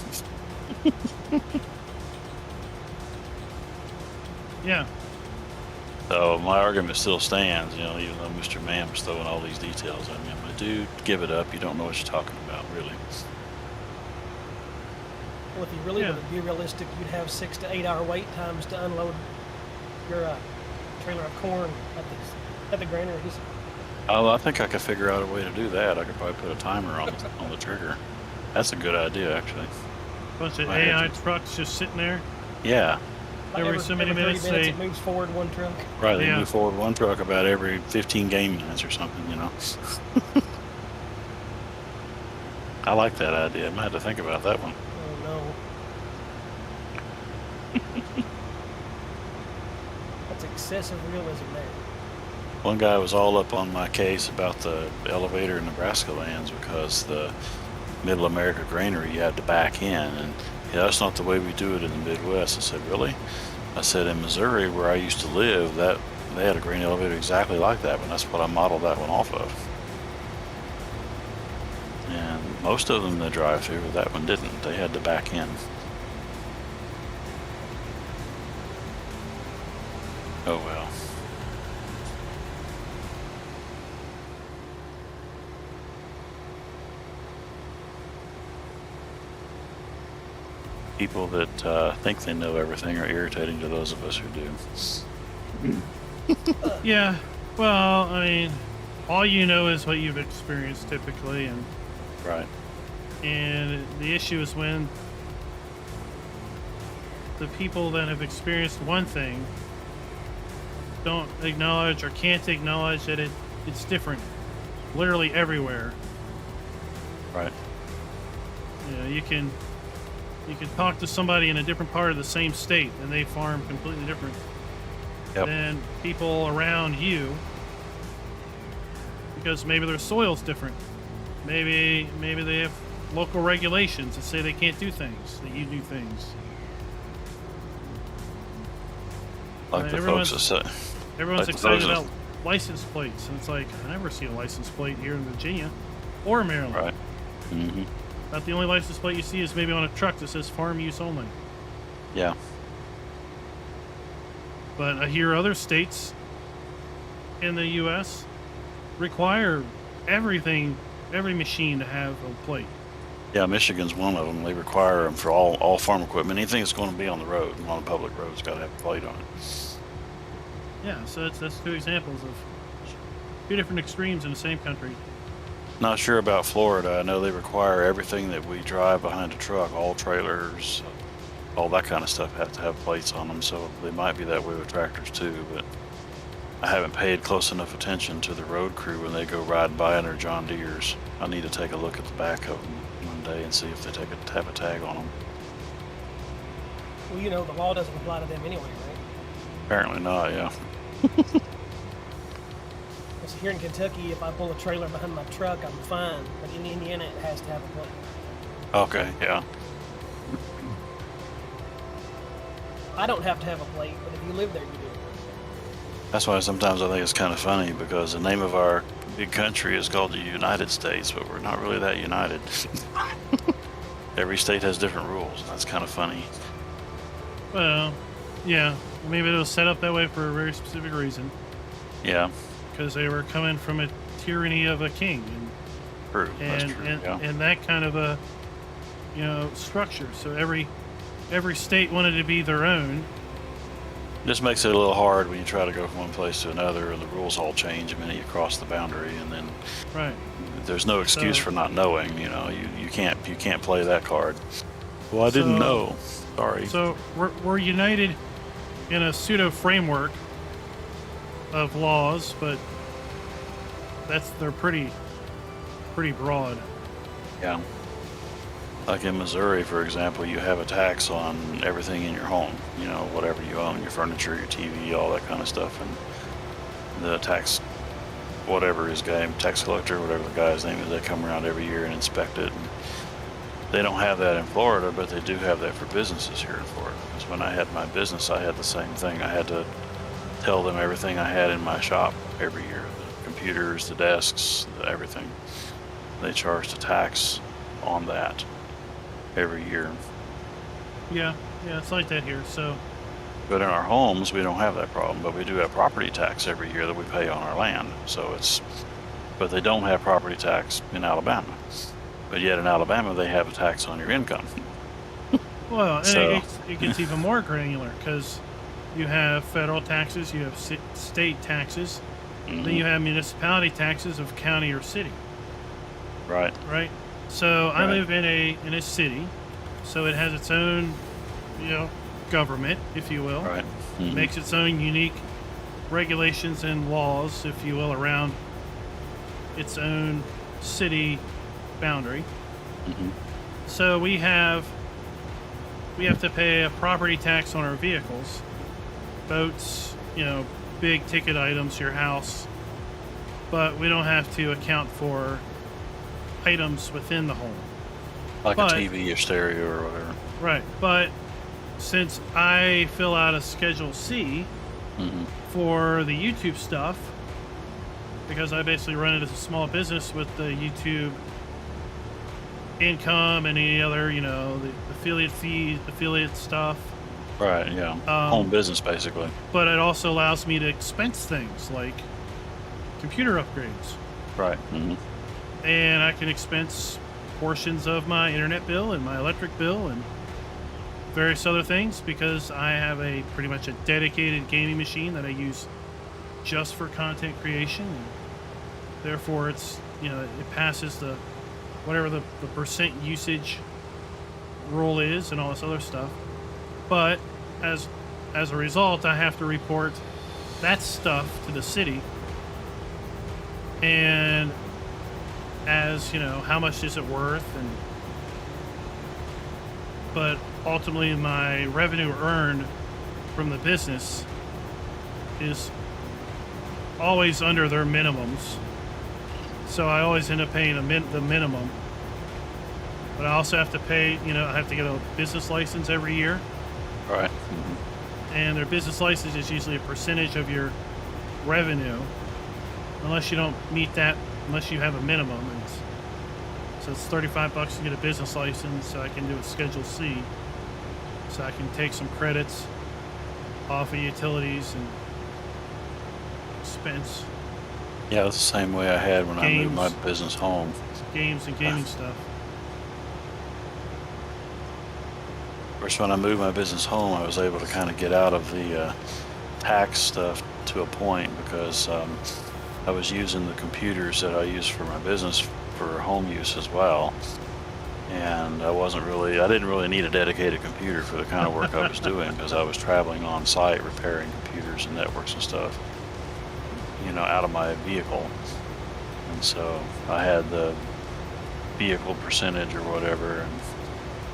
Yeah. So my argument still stands, even though Mr. Mann was throwing all these details at me. I'm like, dude, give it up. You don't know what you're talking about, really. Well, if you really Yeah. want to be realistic, you'd have 6 to 8 hour wait times to unload your trailer of corn at the granaries. Oh, I think I could figure out a way to do that. I could probably put a timer on the trigger. That's a good idea, actually. Bunch of Might AI have to- trucks just sitting there. Yeah, There were so many every 30 minutes minutes they- it moves forward one truck. right. They Yeah. move forward one truck about every 15 game minutes or something, I like that idea. I might have to think about that one. Oh no. That's excessive realism there. One guy was all up on my case about the elevator in Nebraska lands because the Middle America granary you had to back in, and that's not the way we do it in the Midwest. I said, really? I said, in Missouri, where I used to live, that they had a grain elevator exactly like that one. That's what I modeled that one off of. And most of them that drive through, but that one didn't. They had to back in. Oh well. People that think they know everything are irritating to those of us who do. Yeah. Well, I mean, all you know is what you've experienced typically, and Right. the issue is when the people that have experienced one thing don't acknowledge or can't acknowledge that it's different, literally everywhere. Right. You know, you can talk to somebody in a different part of the same state, and they farm completely different Yep. than people around you, because maybe their soil's different. Maybe they have local regulations that say they can't do things that you do things. Like the folks that say. Everyone's Like the excited folks about license plates, and it's like, I never see a license plate here in Virginia or Maryland. Right. Mm-hmm. About the only license plate you see is maybe on a truck that says farm use only. Yeah. But I hear other states in the U.S. require every machine to have a plate. Yeah, Michigan's one of them. They require them for all farm equipment. Anything that's going to be on the road, on a public road, has got to have a plate on it. Yeah, so that's two examples of two different extremes in the same country. Not sure about Florida. I know they require everything that we drive behind a truck, all trailers, all that kind of stuff have to have plates on them. So they might be that way with tractors too. But I haven't paid close enough attention to the road crew when they go ride by in their John Deeres. I need to take a look at the back of them one day and see if they have a tag on them. Well, you know, the law doesn't apply to them anyway, right? Apparently not. Yeah. So here in Kentucky, if I pull a trailer behind my truck, I'm fine. But in Indiana, it has to have a plate. Okay. Yeah. I don't have to have a plate, but if you live there, you do. That's why sometimes I think it's kind of funny, because the name of our big country is called the United States, but we're not really that united. Every state has different rules. That's kind of funny. Well, yeah, maybe it was set up that way for a very specific reason, Yeah. because they were coming from a tyranny of a king, True. That's and true. and, Yeah. and that kind of a structure. So every state wanted to be their own. Just makes it a little hard when you try to go from one place to another, and the rules all change the minute you cross the boundary, and then Right. there's no excuse So- for not knowing. You know, you can't play that card. Well, I didn't So- know. Sorry. So we're united in a pseudo framework of laws, but they're pretty broad. Yeah. Like in Missouri, for example, you have a tax on everything in your home. You know, whatever you own, your furniture, your TV, all that kind of stuff, and the tax, whatever his name, tax collector, whatever the guy's name is, they come around every year and inspect it. And they don't have that in Florida, but they do have that for businesses here in Florida. Because when I had my business, I had the same thing. I had to tell them everything I had in my shop every year: the computers, the desks, everything. They charged a tax on that every year. Yeah, it's like that here. So But in our homes, we don't have that problem. But we do have property tax every year that we pay on our land. So but they don't have property tax in Alabama. But yet in Alabama, they have a tax on your income. well, and So- it gets even more granular, because you have federal taxes, you have state taxes, then you have municipality taxes of county or city. Right. Right. So I Right. live in a city, so it has its own, government, if you will. Right. Mhm. Makes its own unique regulations and laws, if you will, around its own city boundary. Mhm. So we have to pay a property tax on our vehicles, boats, big ticket items, your house, but we don't have to account for items within the home. Like But- a TV or stereo or whatever. Right. But since I fill out a Schedule C Mhm. for the YouTube stuff, because I basically run it as a small business with the YouTube income and any other, the affiliate fees, affiliate stuff. Right. Yeah. Home business, basically. But it also allows me to expense things like computer upgrades. Right. Mhm. And I can expense portions of my internet bill and my electric bill and various other things because I have a pretty much a dedicated gaming machine that I use just for content creation. And therefore, it's, you know, it passes the whatever the percent usage rule is and all this other stuff. But as a result, I have to report that stuff to the city. And as, you know, how much is it worth? And but ultimately my revenue earned from the business is always under their minimums. So I always end up paying the minimum. But I also have to pay, you know, I have to get a business license every year. Right. And their business license is usually a percentage of your revenue, unless you don't meet that, unless you have a minimum. And so it's $35 to get a business license, so I can do a Schedule C, so I can take some credits off of utilities and expense. Yeah, that's the same way I had when I moved my business home. Games and gaming stuff. First, when I moved my business home, I was able to kind of get out of the tax stuff to a point because I was using the computers that I use for my business for home use as well. And I didn't really need a dedicated computer for the kind of work I was doing because I was traveling on site repairing computers and networks and stuff, you know, out of my vehicle. And so I had the vehicle percentage or whatever, and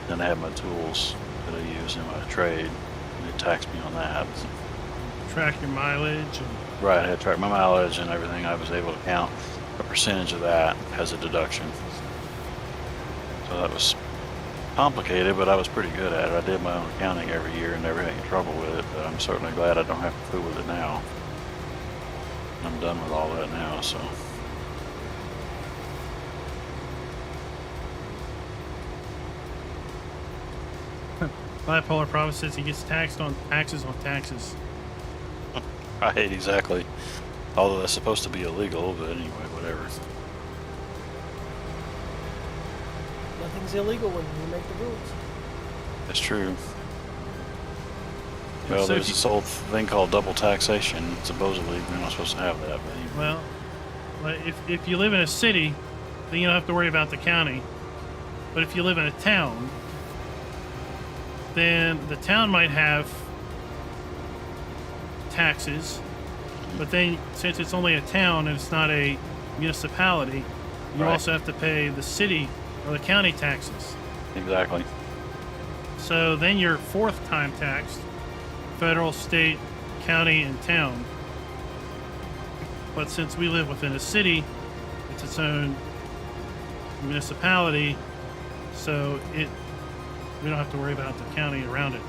then I had my tools that I use in my trade, and it taxed me on that. Track your mileage. And Right, I had to track my mileage and everything. I was able to count a percentage of that as a deduction. So that was complicated, but I was pretty good at it. I did my own accounting every year and never had any trouble with it, but I'm certainly glad I don't have to fool with it now. I'm done with all that now, so. Bipolar Province says he gets taxed on taxes on taxes. Right, exactly. Although that's supposed to be illegal, but anyway, whatever. Nothing's illegal when you make the rules. That's true. Well, So there's if this whole thing called double taxation. Supposedly, you're not supposed to have that, but anyway. Well, if you live in a city, then you don't have to worry about the county. But if you live in a town, then the town might have taxes, but then since it's only a town and it's not a municipality, you Right. also have to pay the city or the county taxes. Exactly. So then you're fourth time taxed, federal, state, county, and town. But since we live within a city, it's its own municipality, so we don't have to worry about the county around it.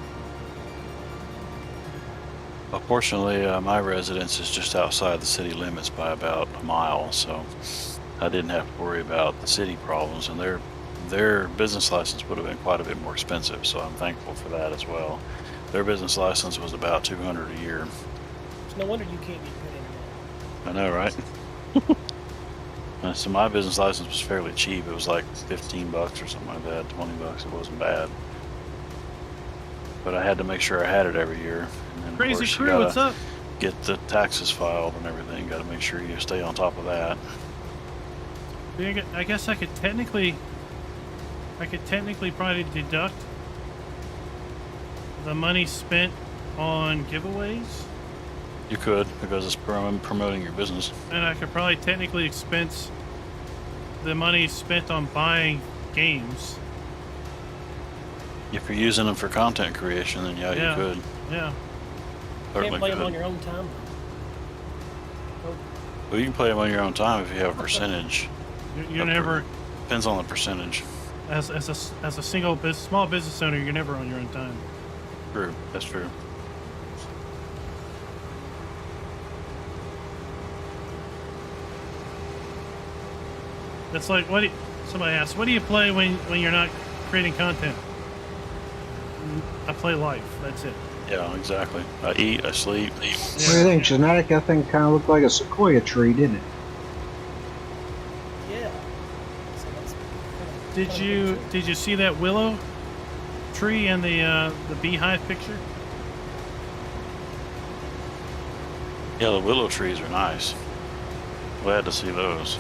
Well, fortunately, my residence is just outside the city limits by about a mile, so I didn't have to worry about the city problems, and their business license would have been quite a bit more expensive, so I'm thankful for that as well. Their business license was about $200 a year. It's no wonder you can't get good anymore. I know, right? So my business license was fairly cheap. It was like $15 or something like that, $20. It wasn't bad. But I had to make sure I had it every year. And then, of Crazy course, you crew, what's gotta up? get the taxes filed and everything. Got to make sure you stay on top of that. I guess I could technically probably deduct the money spent on giveaways, You could, because it's promoting your business. and I could probably technically expense the money spent on buying games. If you're using them for content creation, then yeah, Yeah. you could. Yeah. You Certainly can't play them could. on your own time. Well, you can play them on your own time if you have a percentage. You're Up to- never, Depends on the percentage. as a small business owner, you're never on your own time. True. That's true. That's like somebody asked, what do you play when you're not creating content? I play life. That's it. Yeah, exactly. I eat, I sleep. What do you think, Genetic? That thing kind of looked like a sequoia tree, didn't it? Yeah. So that's Did you see that willow tree and the beehive picture? Yeah, the willow trees are nice. Glad to see those.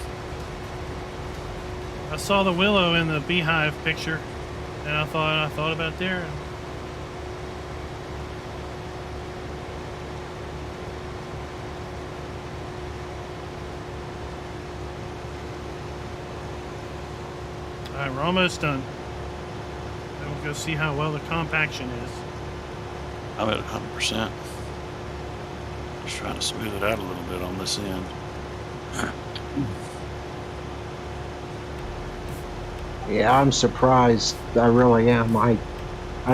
I saw the willow in the beehive picture, and I thought about Darren. All right, we're almost done. And we'll go see how well the compaction is. I'm at 100%. Just trying to smooth it out a little bit on this end. Yeah, I'm surprised. I really am. I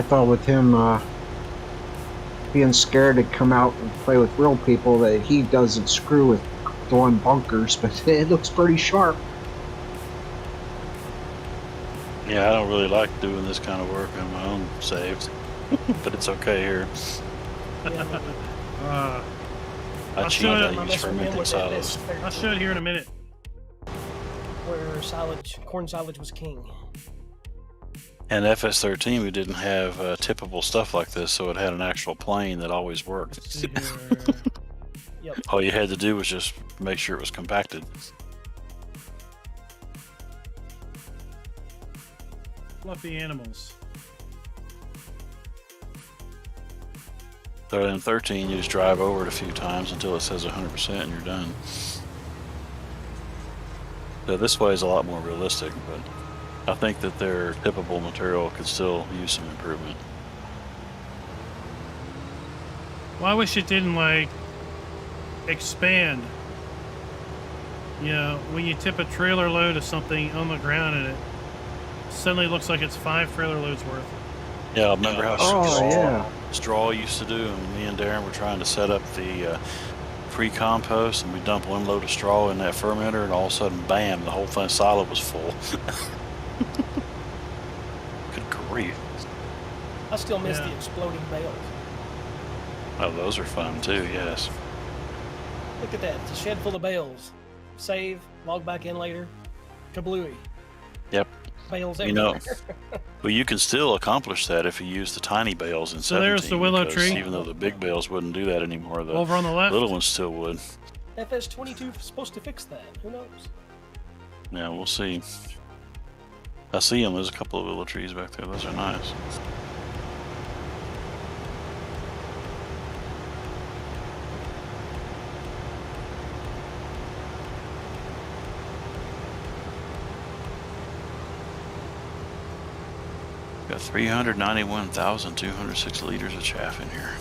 thought with him being scared to come out and play with real people that he doesn't screw with doing bunkers, but it looks pretty sharp. Yeah, I don't really like doing this kind of work on my own saves, but it's okay here. Yeah, I I'll cheat. show I it. my use best friend fermented with silos. I'll show it here in a minute. where corn silage was king. And FS13, we didn't have tippable stuff like this, so it had an actual plane that always worked. Let's see here. Yep. All you had to do was just make sure it was compacted. Fluffy animals. So in 13, you just drive over it a few times until it says 100% and you're done. So this way is a lot more realistic, but I think that their tippable material could still use some improvement. Well, I wish it didn't like expand. You know, when you tip a trailer load of something on the ground and it suddenly looks like it's 5 trailer loads worth. Yeah, I remember how Oh, straw used to do, and me and Darren were trying to set up the pre-compost, and we dumped one load of straw in that fermenter, and all of a sudden, bam, the whole thing silo was full. Good grief. I still miss Yeah. the exploding bales. Oh, those are fun too, yes. Look at that. It's a shed full of bales. Save, log back in later. Kablooey. Yep. Bales You know, everywhere. well, you can still accomplish that if you use the tiny bales in So 17. there's the willow because tree. even though the big bales wouldn't do that anymore, the Over on the left. little ones still would. FS22 is supposed to fix that. Who knows? Yeah, we'll see. I see them. There's a couple of willow trees back there. Those are nice. Got 391,206 liters of chaff in here.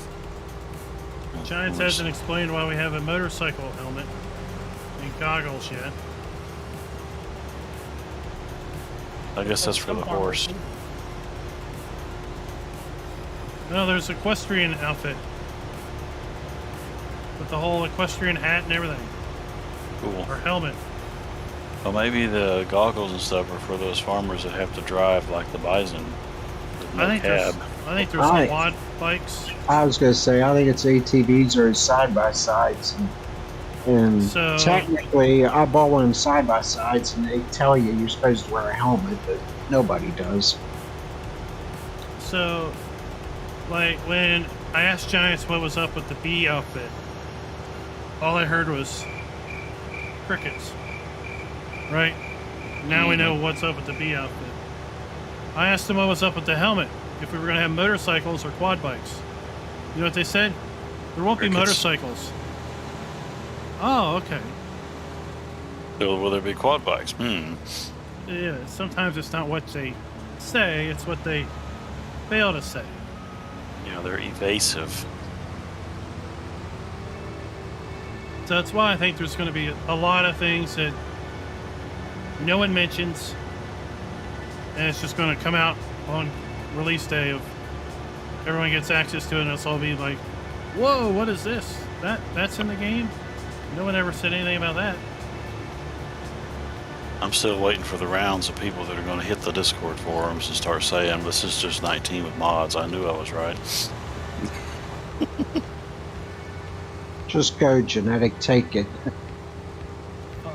Giants hasn't explained why we have a motorcycle helmet and goggles yet. I guess that's for the horse. No, there's equestrian outfit with the whole equestrian hat and everything, Cool. or helmet. Well, maybe the goggles and stuff are for those farmers that have to drive like the bison. With no I think cab. there's some Right. quad bikes. I was going to say, I think it's ATVs or side-by-sides. And So- technically, I bought one of them side-by-sides, and they tell you you're supposed to wear a helmet, but nobody does. So, like, when I asked Giants what was up with the bee outfit, all I heard was crickets. Right? Now we know what's up with the bee outfit. I asked them what was up with the helmet, if we were going to have motorcycles or quad bikes. You know what they said? There won't be Crickets. motorcycles. Oh, okay. So will there be quad bikes? Yeah, sometimes it's not what they say, it's what they fail to say. Yeah, they're evasive. So that's why I think there's going to be a lot of things that no one mentions, and it's just going to come out on release day of everyone gets access to it, and it's all be like, whoa, what is this? That's in the game? No one ever said anything about that. I'm still waiting for the rounds of people that are going to hit the Discord forums and start saying, this is just 19 with mods. I knew I was right. Just go, genetic, take it. Fine.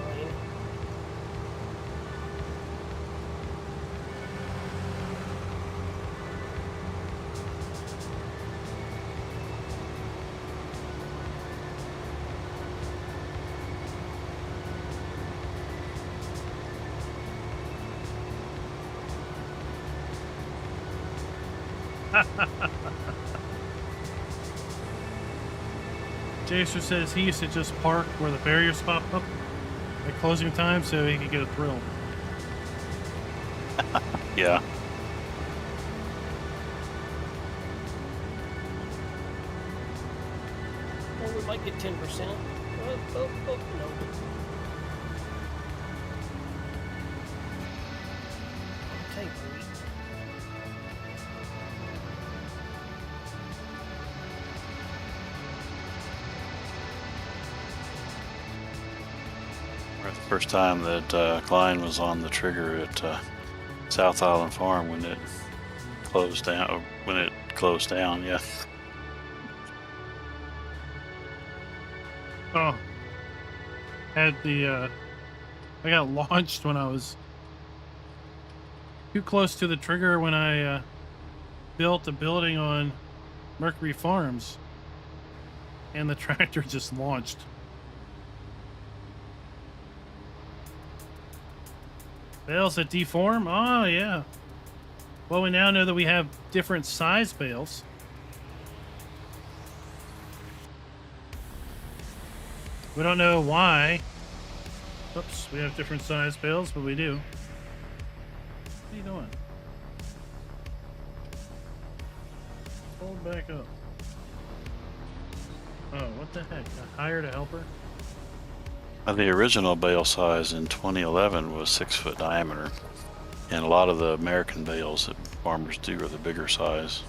Jason says he used to just park where the barriers pop up at closing time so he could get a thrill. Yeah. Well, we might get 10%. Oh, no. Okay, buddy. The first time that Klein was on the trigger at South Island Farm when it closed down. Yeah. Oh. Had the, I got launched when I was too close to the trigger when I built a building on Mercury Farms. And the tractor just launched. Bales that deform? Oh, yeah. Well, we now know that we have different size bales. We don't know why. Oops, we have different size bales, but we do. What are you doing? Hold back up. Oh, what the heck? I hired a helper? The original bale size in 2011 was 6 foot diameter, and a lot of the American bales that farmers do are the bigger size.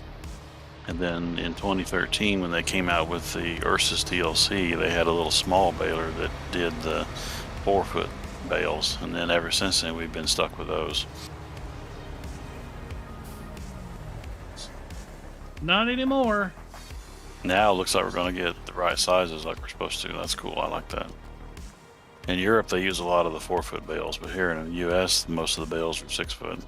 And then in 2013, when they came out with the Ursus DLC, they had a little small baler that did the 4 foot bales, and then ever since then we've been stuck with those. Not anymore. Now it looks like we're going to get the right sizes like we're supposed to. That's cool. I like that. In Europe, they use a lot of the 4 foot bales, but here in the U.S., most of the bales are 6 foot.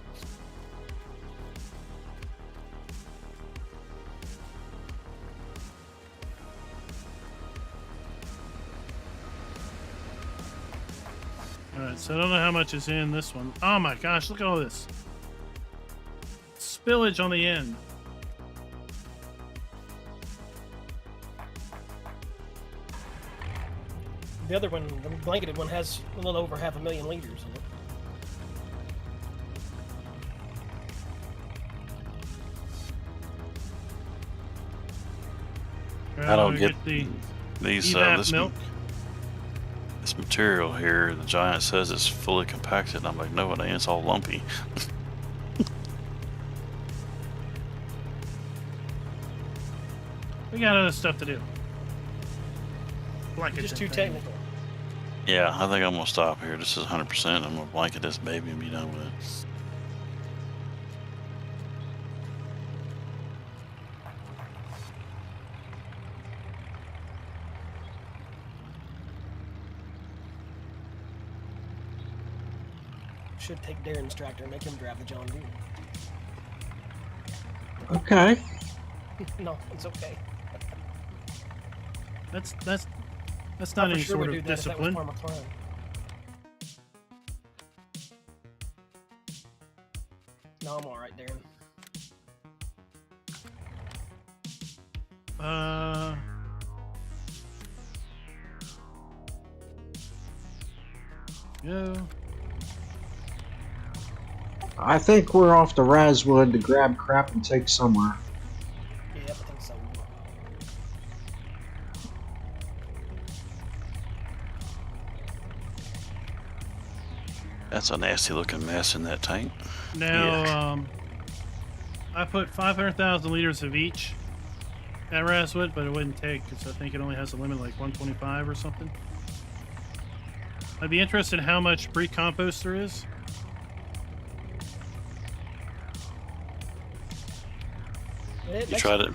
Alright, so I don't know how much is in this one. Oh my gosh, look at all this. Spillage on the end. The other one, the blanketed one, has a little over 500,000 liters in it. I don't get the these evap milk. This material here. The Giant says it's fully compacted. I'm like, no, it ain't. It's all lumpy. We got other stuff to do. Blankets Just and too things. technical. Yeah, I think I'm gonna stop here. This is 100%. I'm gonna blanket this baby and be done with it. Should take Darren's tractor and make him drive the John Deere. Okay. No, it's okay. That's not I for any sure sort would of do that if that was discipline. Farmer Klein. No, I'm alright, Darren. Go. I think we're off to Razwood to grab crap and take somewhere. Yeah, I think so. That's a nasty looking mess in that tank. Now, I put 500,000 liters of each at Razwood, but it wouldn't take because I think it only has a limit like 125 or something. I'd be interested in how much pre-compost there is. You tried it.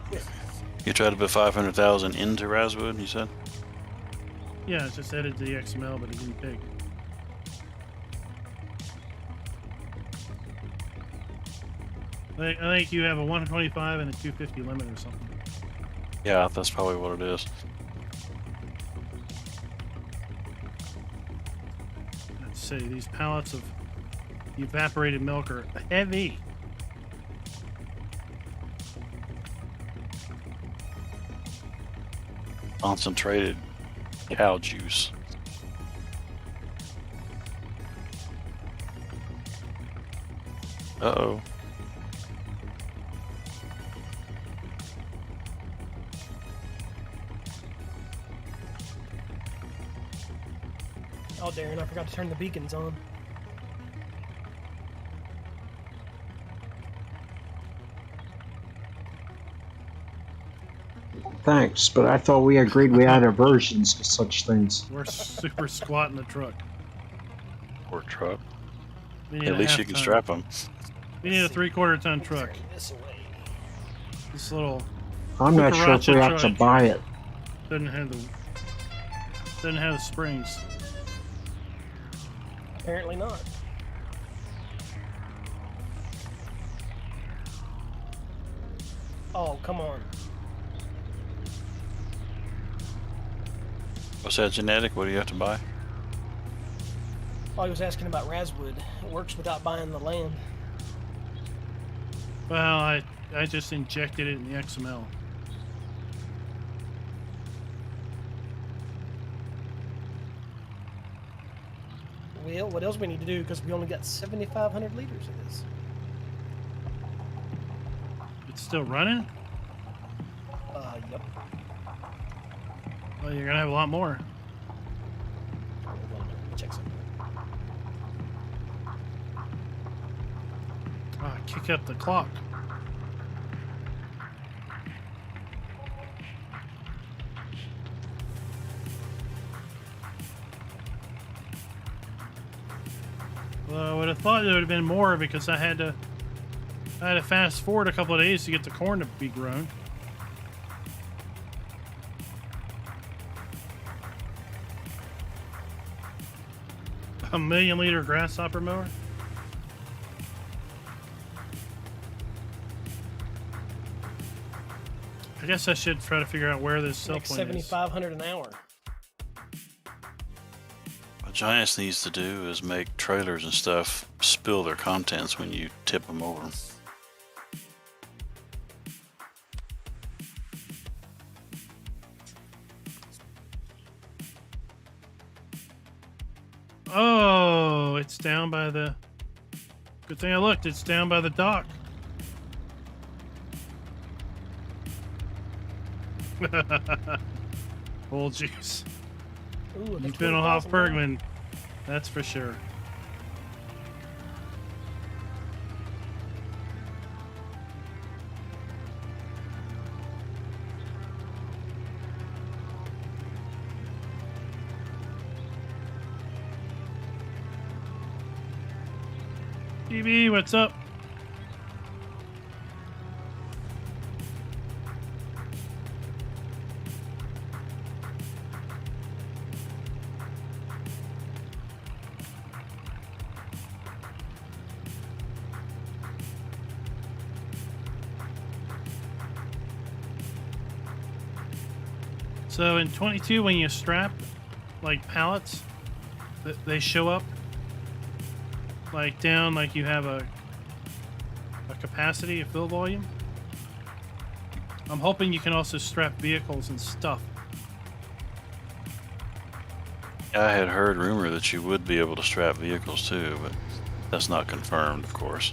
You tried to put 500,000 into Razwood, you said? Yeah, it's just added to the XML, but it didn't take. I think you have a 125 and a 250 limit or something. Yeah, that's probably what it is. Let's see, these pallets of evaporated milk are heavy. Concentrated cow juice. Uh-oh. Oh, Darren, I forgot to turn the beacons on. Thanks, but I thought we agreed we had aversions to such things. We're super squat in the truck. Poor truck. We need At a least half you can ton. strap them. We need a 3/4 ton truck. Turn this away. This little I'm not sure if we have to Cucaracha buy it. doesn't have the springs. Apparently not. Oh, come on. What's that, genetic? What do you have to buy? Oh, I was asking about Razwood. It works without buying the land. Well, I just injected it in the XML. Well, what else we need to do? Because we only got 7,500 liters of this. It's still running? Yep. Well, you're gonna have a lot more. Hold on, let me check something. Ah, kick up the clock. Well, I would have thought there would have been more because I had to fast forward a couple of days to get the corn to be grown. A 1,000,000 liter grasshopper mower? I guess I should try to figure out where this cell Like point is. 7,500 an hour. What Giants needs to do is make trailers and stuff spill their contents when you tip them over. Oh, it's down by the... Good thing I looked. It's down by the dock. Bull juice. Ooh, that's You've been on Hoff 20,000 Bergman. That's for sure. DB, what's up? So in 22, when you strap like pallets, they show up like down, like you have a capacity, a fill volume. I'm hoping you can also strap vehicles and stuff. I had heard rumor that you would be able to strap vehicles too, but that's not confirmed, of course.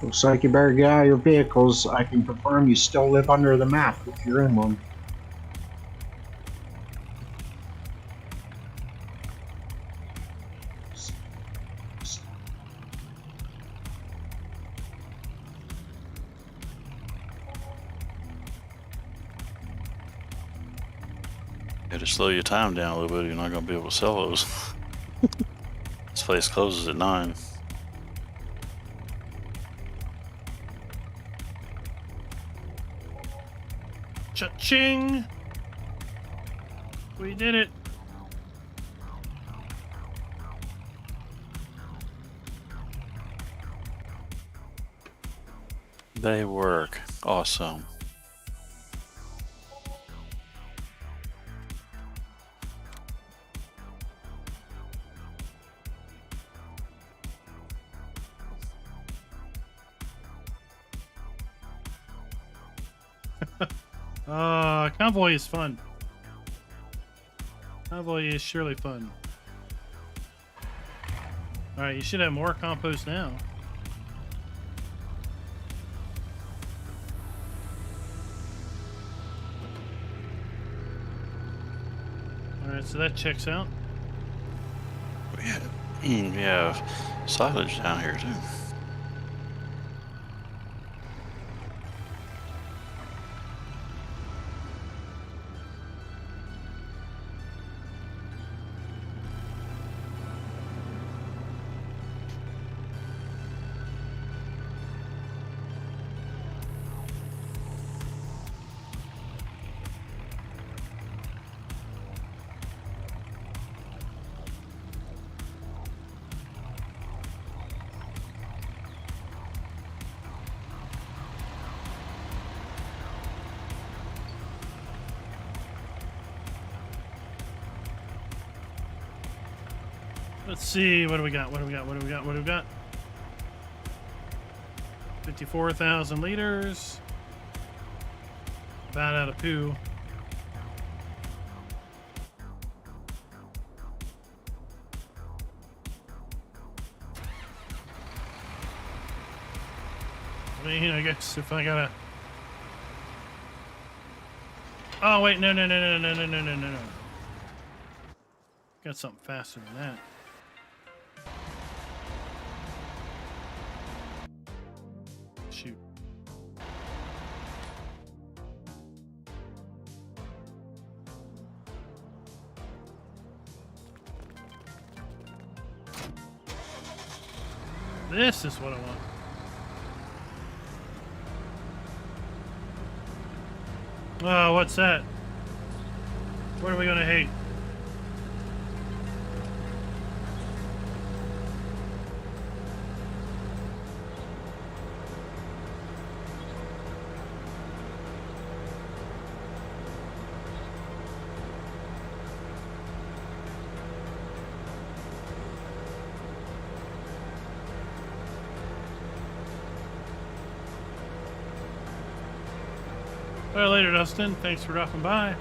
Looks like you better get out of your vehicles. I can confirm you still live under the map if you're in one. You had to slow your time down a little bit. You're not going to be able to sell those. This place closes at 9. Cha-ching! We did it. They work. Awesome. Convoy is fun. Convoy is surely fun. Alright, you should have more compost now. Alright, so that checks out. We have silage down here too. Let's see, what do we got? What do we got? What do we got? What do we got? 54,000 liters. About out of poo. I mean, I guess if I gotta... Oh, wait, no. Got something faster than that. Shoot. This is what I want. Oh, what's that? What are we gonna hate? Well, later, Dustin. Thanks for dropping by.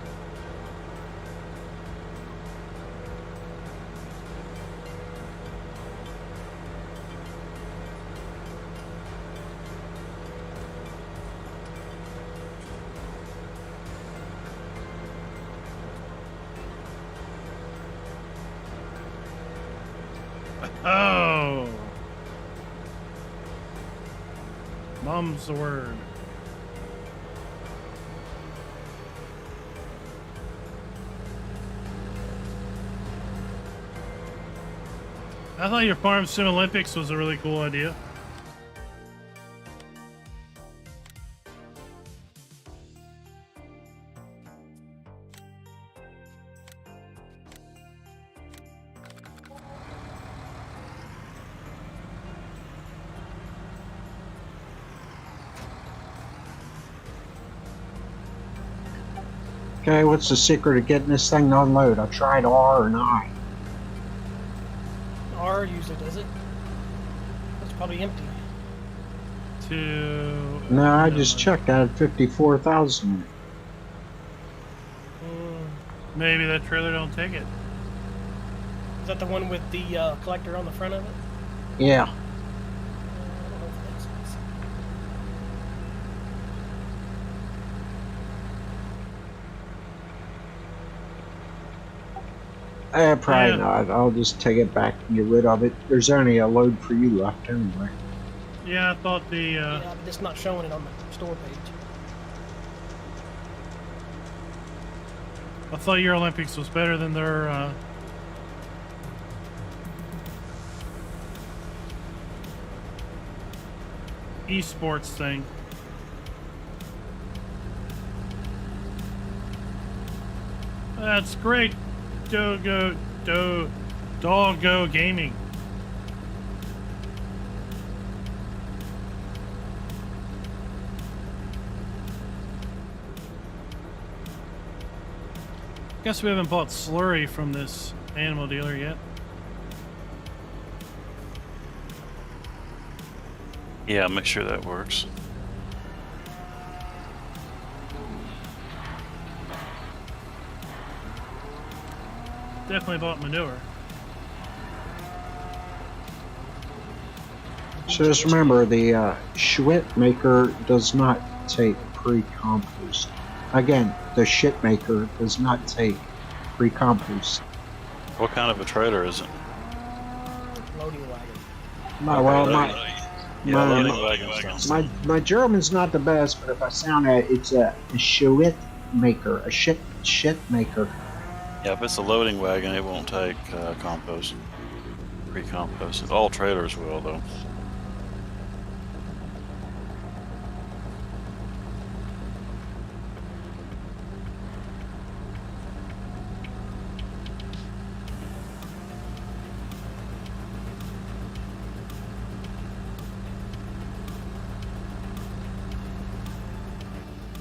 Oh. Mum's the word. I thought your Farm Sim Olympics was a really cool idea. Okay, what's the secret of getting this thing to unload? I tried R and I. R usually does it. It's probably empty. No, I just checked. I had 54,000. Maybe that trailer don't take it. Is that the one with the collector on the front of it? Yeah. I don't know if that's Probably Yeah. not. I'll just take it back and get rid of it. There's only a load for you left anyway. Yeah, I thought the yeah, but it's not showing it on the store page. I thought your Olympics was better than their esports thing. That's great. Doggo Gaming. Guess we haven't bought slurry from this animal dealer yet. Yeah, make sure that works. definitely bought manure. So just remember, the Schwitt maker does not take pre-compost. Again, the shit maker does not take pre-compost. What kind of a trailer is it? Loading wagon. Loading wagons don't. My German's not the best, but if I sound it, it's a Schwitt maker, a shit maker. Yeah, if it's a loading wagon, it won't take compost, pre-compost. All trailers will, though.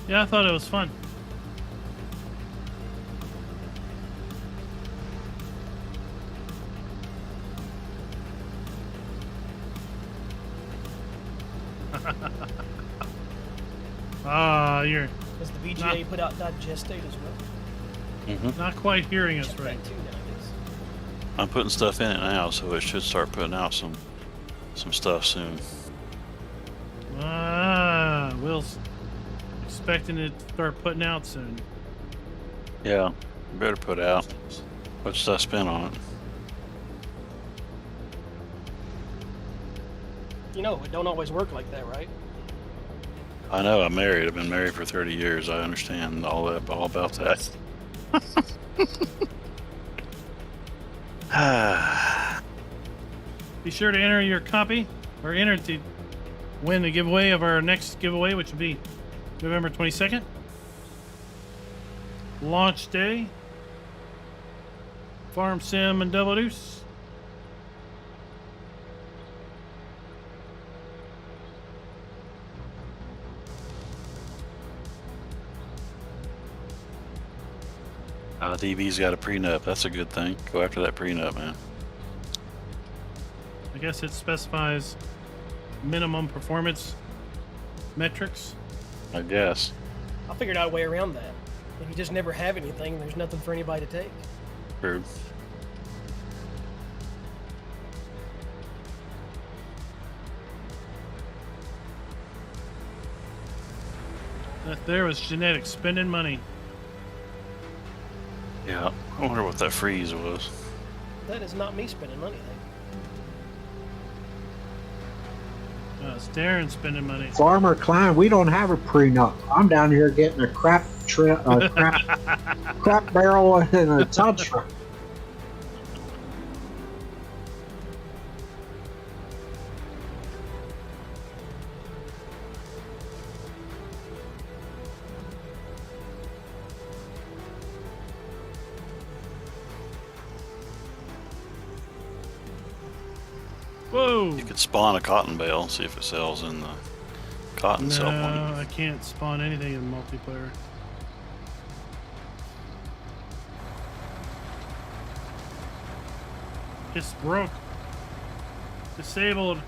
Yeah, I thought it was fun. You're Does the VGA put out digestate as well? not quite hearing us Check right. that too nowadays. I'm putting stuff in it now, so it should start putting out some stuff soon. Will's expecting it to start putting out soon. Yeah, better put out. What's that spin on it? You know, it don't always work like that, right? I know. I'm married. I've been married for 30 years. I understand all about that. Be sure to enter your copy, or enter to win the giveaway of our next giveaway, which will be November 22nd. Launch day. Farm Sim and Double Deuce. DB's got a prenup. That's a good thing. Go after that prenup, man. I guess it specifies minimum performance metrics. I guess. I figured out a way around that. If you just never have anything, there's nothing for anybody to take. True. That there was genetic spending money. Yeah. I wonder what that freeze was. That is not me spending money. It's Darren spending money. Farmer Klein, we don't have a prenup. I'm down here getting a crap barrel and a touch truck. Whoa! You could spawn a cotton bale, see if it sells in the cotton sell point. No, I can't spawn anything in multiplayer. It's broke. Disabled.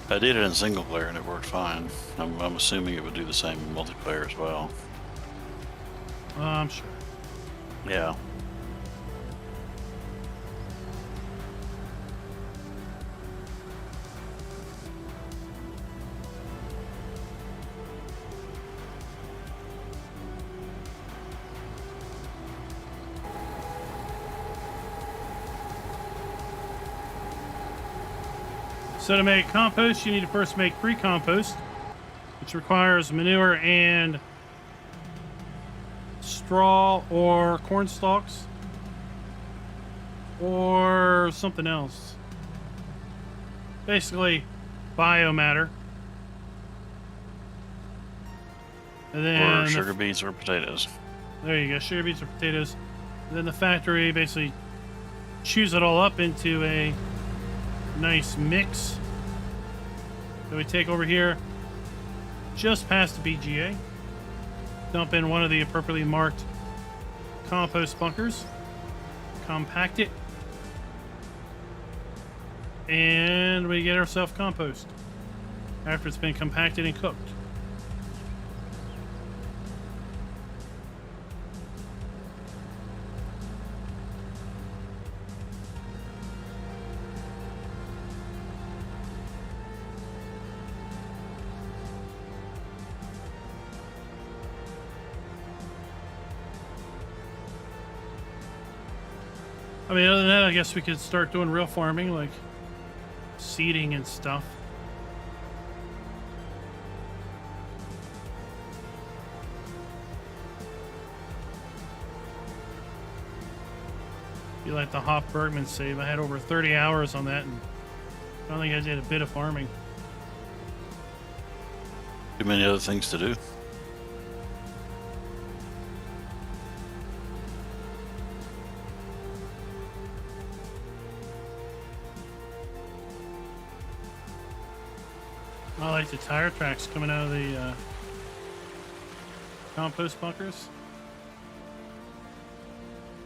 I did it in single player and it worked fine. I'm assuming it would do the same in multiplayer as well. I'm sure. Yeah. So to make compost, you need to first make pre-compost, which requires manure and straw or corn stalks or something else. Basically, biomatter. And then Or sugar beets or potatoes. there you go, sugar beets or potatoes. And then the factory basically chews it all up into a nice mix that we take over here just past the BGA. Dump in one of the appropriately marked compost bunkers, compact it, and we get ourselves compost after it's been compacted and cooked. I mean, other than that, I guess we could start doing real farming, like seeding and stuff. Be like the Hoff Bergman save. I had over 30 hours on that, and I don't think I did a bit of farming. Too many other things to do. I like the tire tracks coming out of the compost bunkers.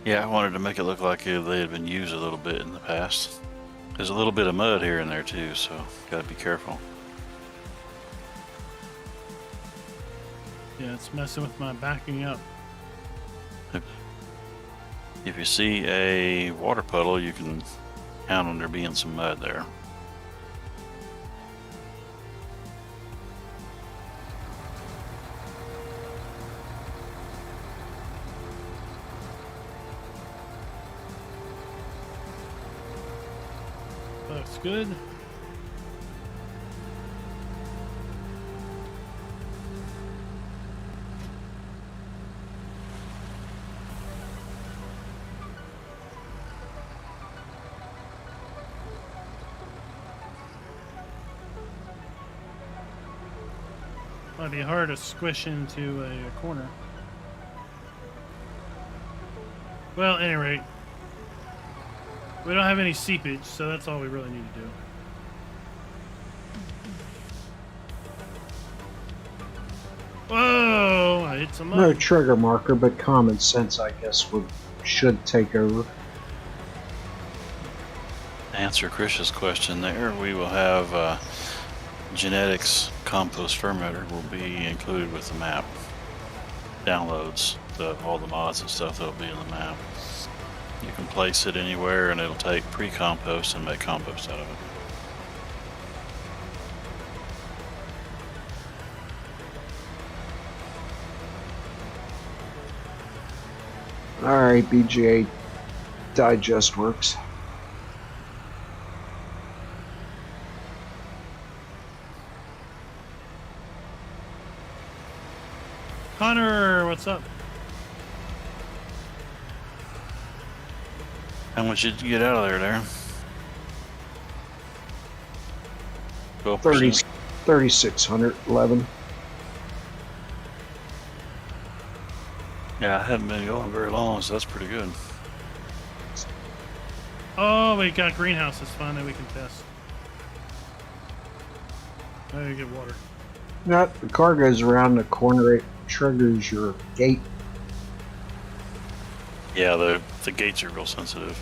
Yeah, I wanted to make it look like they had been used a little bit in the past. There's a little bit of mud here and there too, so gotta be careful. Yeah, it's messing with my backing up. If you see a water puddle, you can count on there being some mud there. Looks good. Might be hard to squish into a corner. Well, at any rate, we don't have any seepage, so that's all we really need to do. Whoa! I hit some mud. No trigger marker, but common sense, I guess, should take over. To answer Chris's question there, we will have genetics compost fermenter will be included with the map. Downloads, all the mods and stuff that'll be in the map. You can place it anywhere and it'll take pre-compost and make compost out of it. Alright, BGA digest works. Connor, what's up? How much did you get out of there, Darren? 3,611. Yeah, I haven't been going very long, so that's pretty good. Oh, we got greenhouses finally we can test. Now you get water. No, the car goes around the corner, it triggers your gate. Yeah, the gates are real sensitive.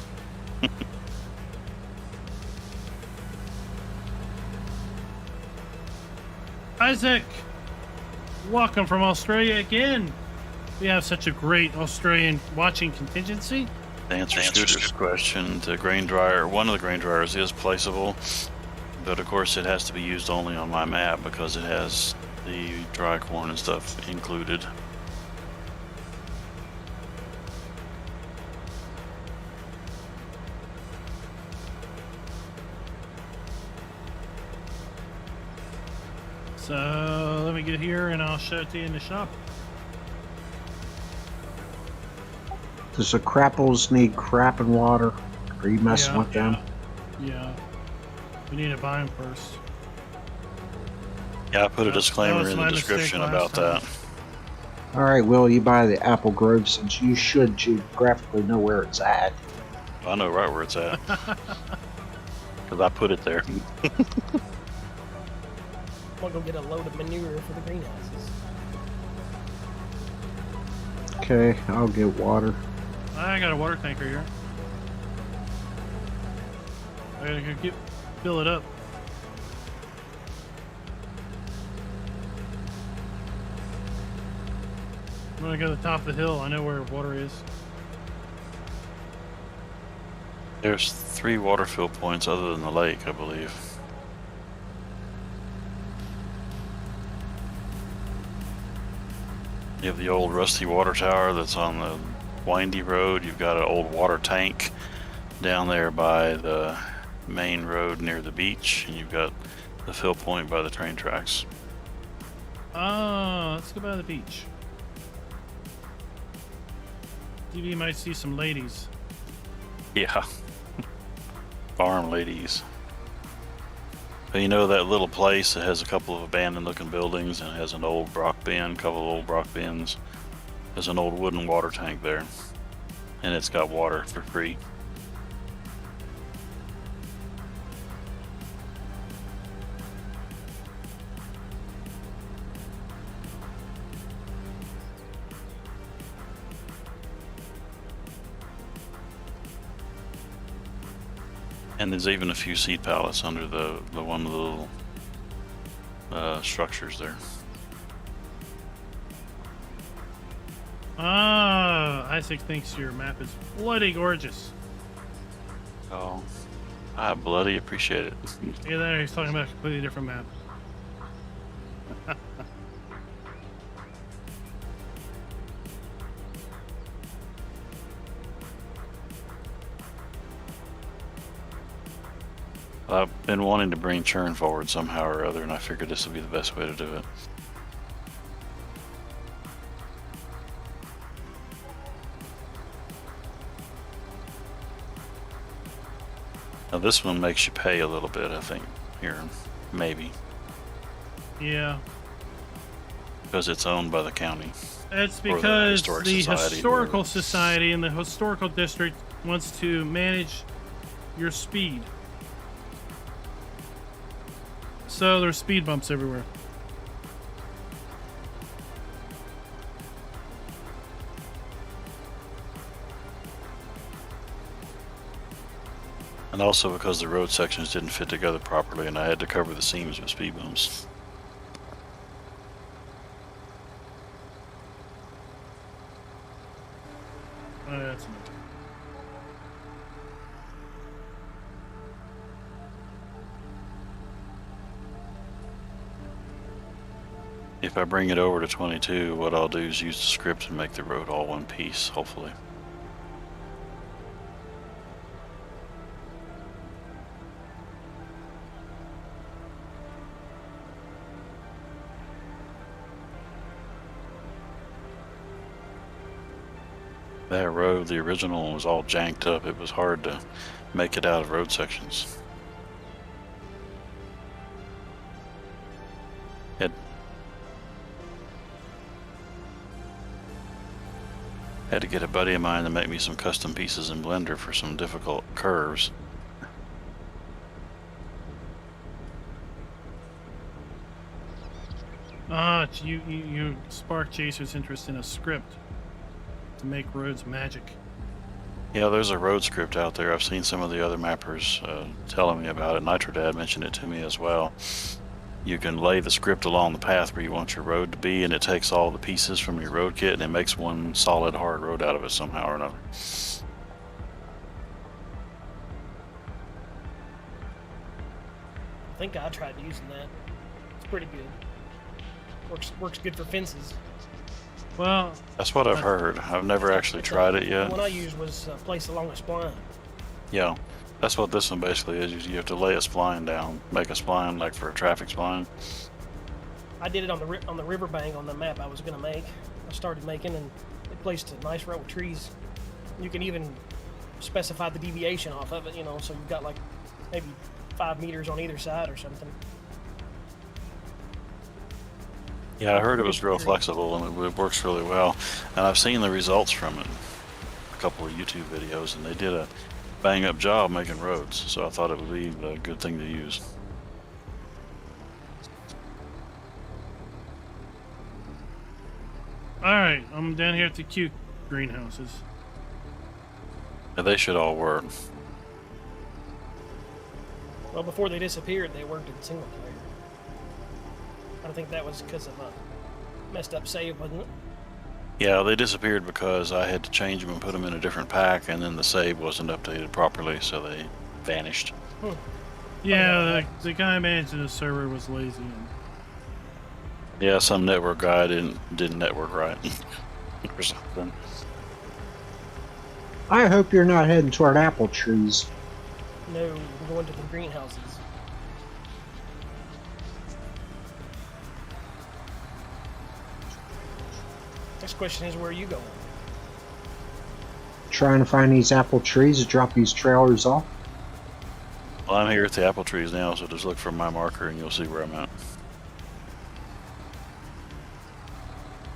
Isaac, welcome from Australia again. We have such a great Australian watching contingency. To answer Scooter's question, the grain dryer, one of the grain dryers is placeable, but of course it has to be used only on my map because it has the dry corn and stuff included. So let me get here and I'll show it to you in the shop. Does the crapples need crap and water? Are you messing with them? Yeah. We need to buy them first. Yeah, I put a That disclaimer was in the my mistake description last about time. that. Alright, Will, you buy the Apple Grove since you should geographically know where it's at. I know right where it's at. Because I put it there. I'm gonna go get a load of manure for the greenhouses. Okay, I'll get water. I got a water tanker here. I gotta go fill it up. I'm gonna go to the top of the hill. I know where water is. There's 3 water fill points other than the lake, I believe. You have the old rusty water tower that's on the windy road. You've got an old water tank down there by the main road near the beach, and you've got the fill point by the train tracks. Oh, let's go by the beach. TV might see some ladies. Yeah. Farm ladies. But you know that little place that has a couple of abandoned looking buildings and has an old rock bin, couple of old rock bins. There's an old wooden water tank there. And it's got water for free. And there's even a few seed pallets under the one of the little structures there. Ah, Isaac thinks your map is bloody gorgeous. Oh, I bloody appreciate it. Look at that, he's talking about a completely different map. I've been wanting to bring Churn forward somehow or other, and I figured this would be the best way to do it. Now this one makes you pay a little bit, I think, here, maybe, Yeah. because it's owned by the county. It's Or the because Historic the Society, historical or- society and the historical district wants to manage your speed. So there's speed bumps everywhere. And also because the road sections didn't fit together properly, and I had to cover the seams with speed bumps. Oh, that's enough. If I bring it over to 22, what I'll do is use the script and make the road all one piece, hopefully. That road, the original one, was all janked up. It was hard to make it out of road sections. Had to get a buddy of mine to make me some custom pieces in Blender for some difficult curves. Ah, you spark Chaser's interest in a script to make roads magic. Yeah, there's a road script out there. I've seen some of the other mappers telling me about it. Nitrodad mentioned it to me as well. You can lay the script along the path where you want your road to be, and it takes all the pieces from your road kit and it makes one solid hard road out of it somehow or another. I think I tried using that. It's pretty good. Works good for fences. Well, That's what I've heard. I've never actually tried it The yet. one I used was placed along a spline. Yeah, that's what this one basically is. You have to lay a spline down, make a spline like for a traffic spline. I did it on the riverbank on the map I was gonna make. I started making, and it placed a nice row of trees. You can even specify the deviation off of it, you know, so you've got like maybe 5 meters on either side or something. Yeah, I heard it was real flexible and it works really well. And I've seen the results from it, a couple of YouTube videos, and they did a bang up job making roads. So I thought it would be a good thing to use. alright, I'm down here at the cute greenhouses. Yeah, they should all work. Well, before they disappeared, they worked in single player. I think that was because of a messed up save, wasn't it? Yeah, they disappeared because I had to change them and put them in a different pack, and then the save wasn't updated properly, so they vanished. Yeah, the guy managing the server was lazy. And Yeah, some network guy didn't network right or something. I hope you're not heading toward apple trees. No, we're going to the greenhouses. Next question is, where are you going? Trying to find these apple trees to drop these trailers off. Well, I'm here at the apple trees now, so just look for my marker and you'll see where I'm at.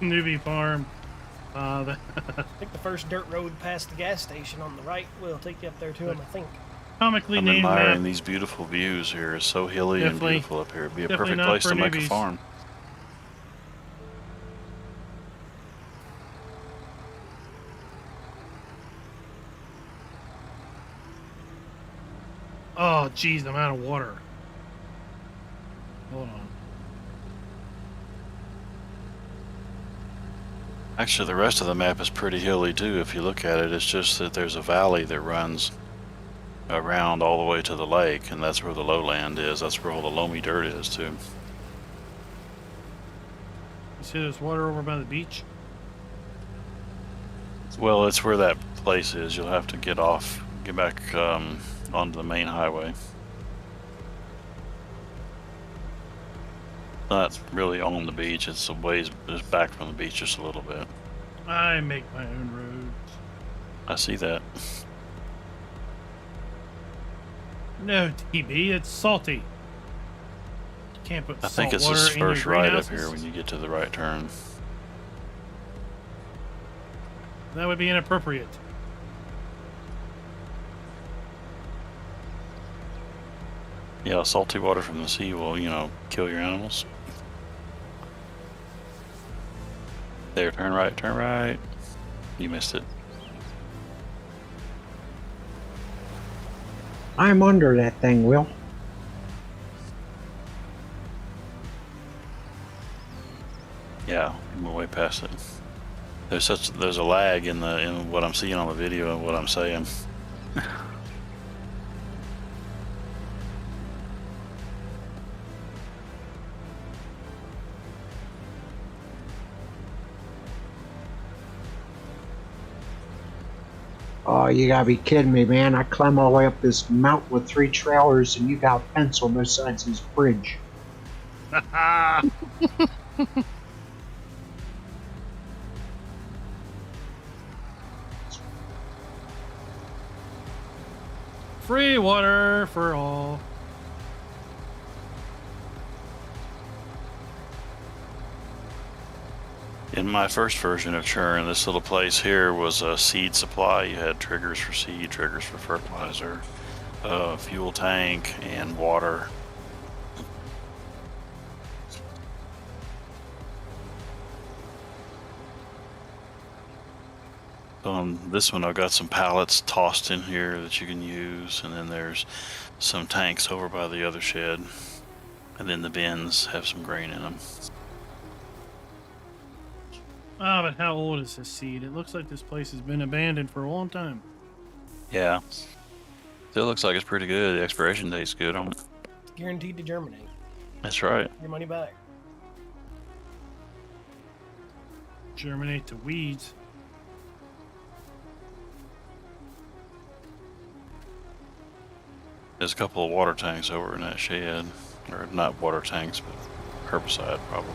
Newbie farm. I think the first dirt road past the gas station on the right will take you up there to him, I think. Comically I'm named admiring map. these beautiful views here. It's so hilly Definitely- and beautiful up here. It'd be a definitely perfect not place for to make a newbies. farm. Oh, geez, I'm out of water. Hold on. Actually, the rest of the map is pretty hilly too. If you look at it, it's just that there's a valley that runs around all the way to the lake, and that's where the lowland is. That's where all the loamy dirt is too. You see there's water over by the beach? Well, it's where that place is. You'll have to get off, get back onto the main highway. Not really on the beach. It's a ways just back from the beach just a little bit. I make my own roads. I see that. No, TB, it's salty. You can't put I salt think it's water this in your first right up greenhouses. here when you get to the right turn. That would be inappropriate. Yeah, salty water from the sea will, you know, kill your animals. There, turn right, turn right. You missed it. I'm under that thing, Will. Yeah, we're way past it. There's a lag in what I'm seeing on the video and what I'm saying. Oh, you gotta be kidding me, man. I climb all the way up this mountain with 3 trailers and you got a fence on both sides of this bridge. Free water for all. In my first version of Churn, this little place here was a seed supply. You had triggers for seed, triggers for fertilizer, fuel tank, and water. On this one, I've got some pallets tossed in here that you can use, and then there's some tanks over by the other shed, and then the bins have some grain in them. Ah, but how old is this seed? It looks like this place has been abandoned for a long time. Yeah, still looks like it's pretty good. The expiration date's good on it. Guaranteed to germinate. That's right. Your money back. Germinate the weeds. There's a couple of water tanks over in that shed, or not water tanks, but herbicide probably.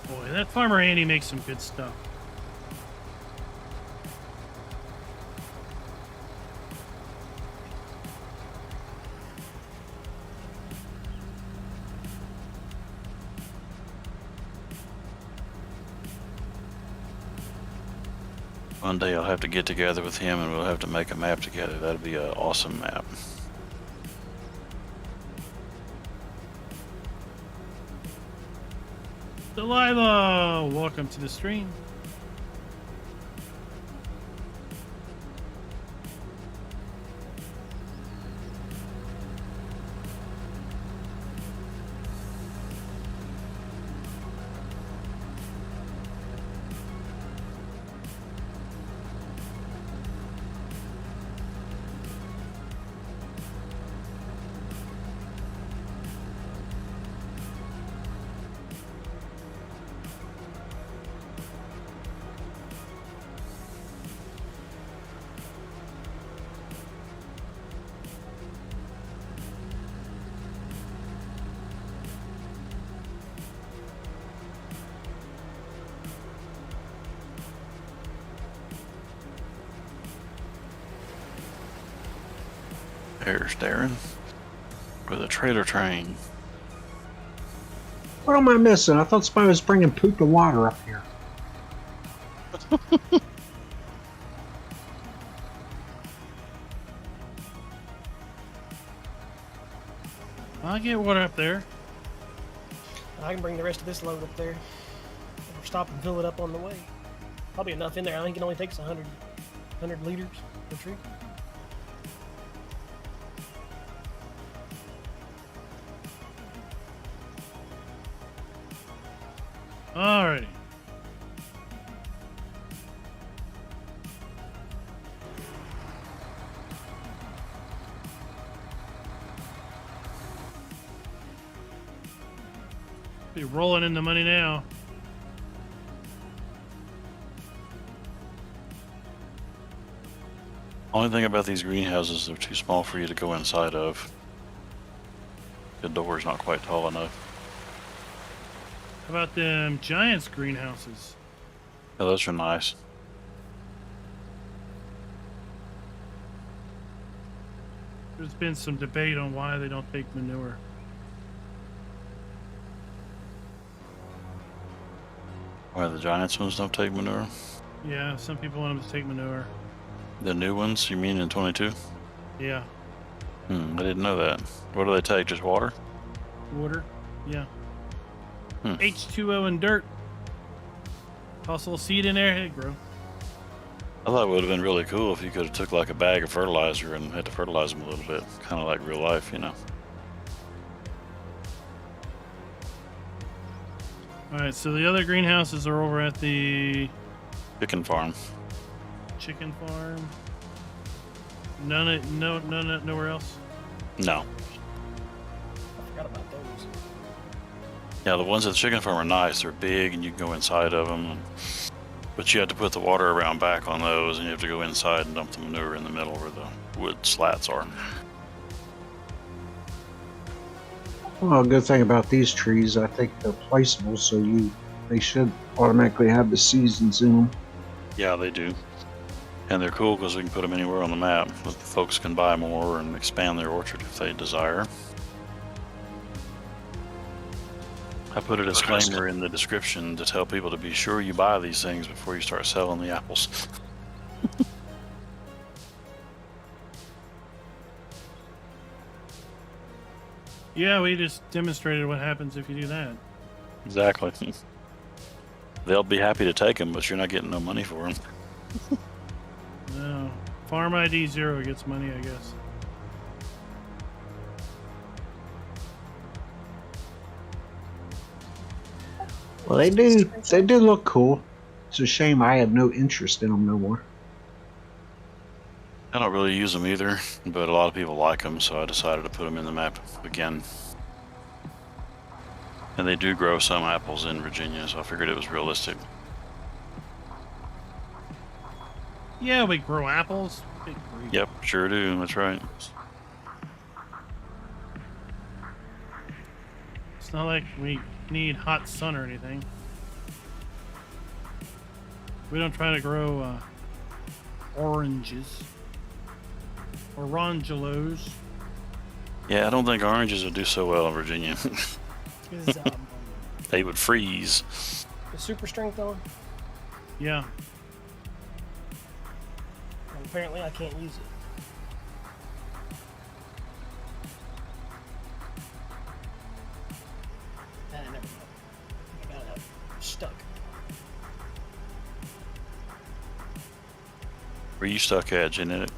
Boy, that farmer Andy makes some good stuff. One day I'll have to get together with him and we'll have to make a map together. That'd be an awesome map. Delilah, welcome to the stream. There's Darren with a trailer train. What am I missing? I thought somebody was bringing poop and water up here. I'll get water up there. I can bring the rest of this load up there. Or stop and fill it up on the way. Probably enough in there. I think it only takes 100 liters per tree. Alrighty. Be rolling in the money now. Only thing about these greenhouses, they're too small for you to go inside of. The door's not quite tall enough. How about them Giants greenhouses? Yeah, those are nice. There's been some debate on why they don't take manure. Why the Giants ones don't take manure? Yeah, some people want them to take manure. The new ones, you mean in 22? Yeah, I didn't know that. What do they take? Just water? water. Yeah. Hmm. H2O and dirt. Toss a little seed in there, it'd grow. I thought it would have been really cool if you could have took like a bag of fertilizer and had to fertilize them a little bit. Kind of like real life, you know. Alright, so the other greenhouses are over at the Chicken farm. chicken farm. Nowhere else? No. I forgot about those. Yeah, the ones at the chicken farm are nice. They're big and you can go inside of them. But you have to put the water around back on those and you have to go inside and dump the manure in the middle where the wood slats are. Well, a good thing about these trees, I think they're placeable, so they should automatically have the seasons in them. Yeah, they do. And they're cool because we can put them anywhere on the map. But folks can buy more and expand their orchard if they desire. I put a disclaimer in the description to tell people to be sure you buy these things before you start selling the apples. Yeah, we just demonstrated what happens if you do that. Exactly. They'll be happy to take them, but you're not getting no money for them. No. Farm ID 0 gets money, I guess. Well, they do look cool. It's a shame I have no interest in them no more. I don't really use them either, but a lot of people like them, so I decided to put them in the map again. And they do grow some apples in Virginia, so I figured it was realistic. Yeah, we grow apples. Big grief. Yep, sure do. That's right. It's not like we need hot sun or anything. We don't try to grow oranges. Orangelos. Yeah, I don't think oranges would do so well in Virginia. Is They would freeze. the super strength on? Yeah. And apparently I can't use it. Never mind. I got it stuck. Were you stuck at, Genetic?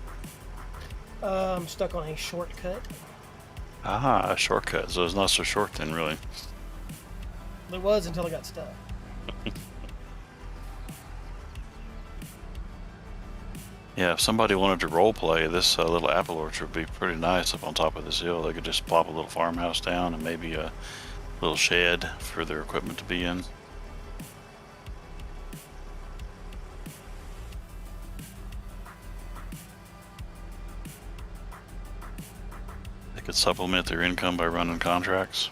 I'm stuck on a shortcut. Ah, a shortcut. So it's not so short then, really. It was until I got stuck. Yeah, if somebody wanted to role play, this little apple orchard would be pretty nice up on top of this hill. They could just plop a little farmhouse down and maybe a little shed for their equipment to be in. They could supplement their income by running contracts.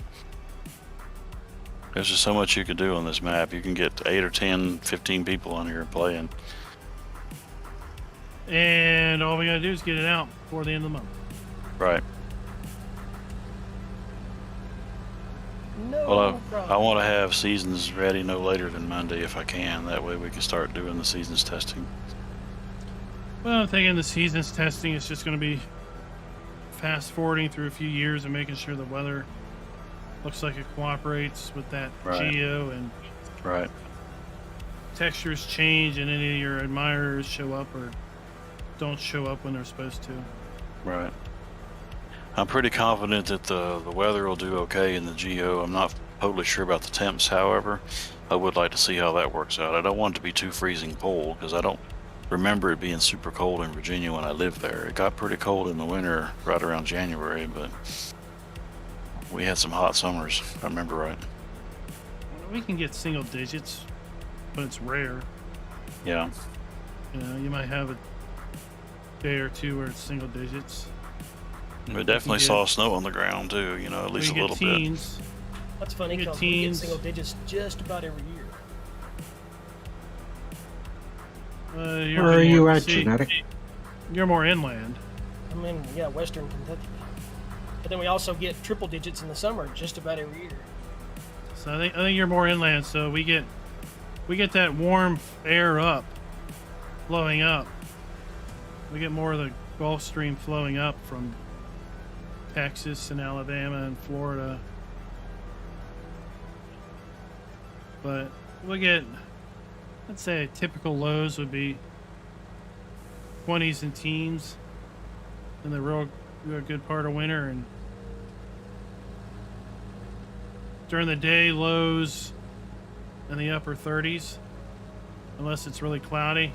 There's just so much you could do on this map. You can get 8 or 10, 15 people on here playing. And all we gotta do is get it out before the end of the month. Right. No Well, I problem. want to have seasons ready no later than Monday if I can. That way we can start doing the seasons testing. Well, I'm thinking the seasons testing is just going to be fast forwarding through a few years and making sure the weather looks like it cooperates with that Right. geo and Right. textures change and any of your admirers show up or don't show up when they're supposed to. Right. I'm pretty confident that the weather will do okay in the geo. I'm not totally sure about the temps, however. I would like to see how that works out. I don't want it to be too freezing cold because I don't remember it being super cold in Virginia when I lived there. It got pretty cold in the winter right around January, but we had some hot summers, if I remember right. We can get single digits, but it's rare. Yeah. You know, you might have a day or two where it's single digits. We definitely saw snow on the ground too, you know, at least a little teens. That's funny You get because we get teens. single digits just about every year. You're Where are you more- at, see, Genetic? You're more inland. I'm in, yeah, Western Kentucky. But then we also get triple digits in the summer just about every year. So I think you're more inland. So we get that warm air up, flowing up. We get more of the Gulf Stream flowing up from Texas and Alabama and Florida. But we get, let's say, typical lows would be 20s and teens in the real good part of winter, and during the day lows in the upper 30s unless it's really cloudy.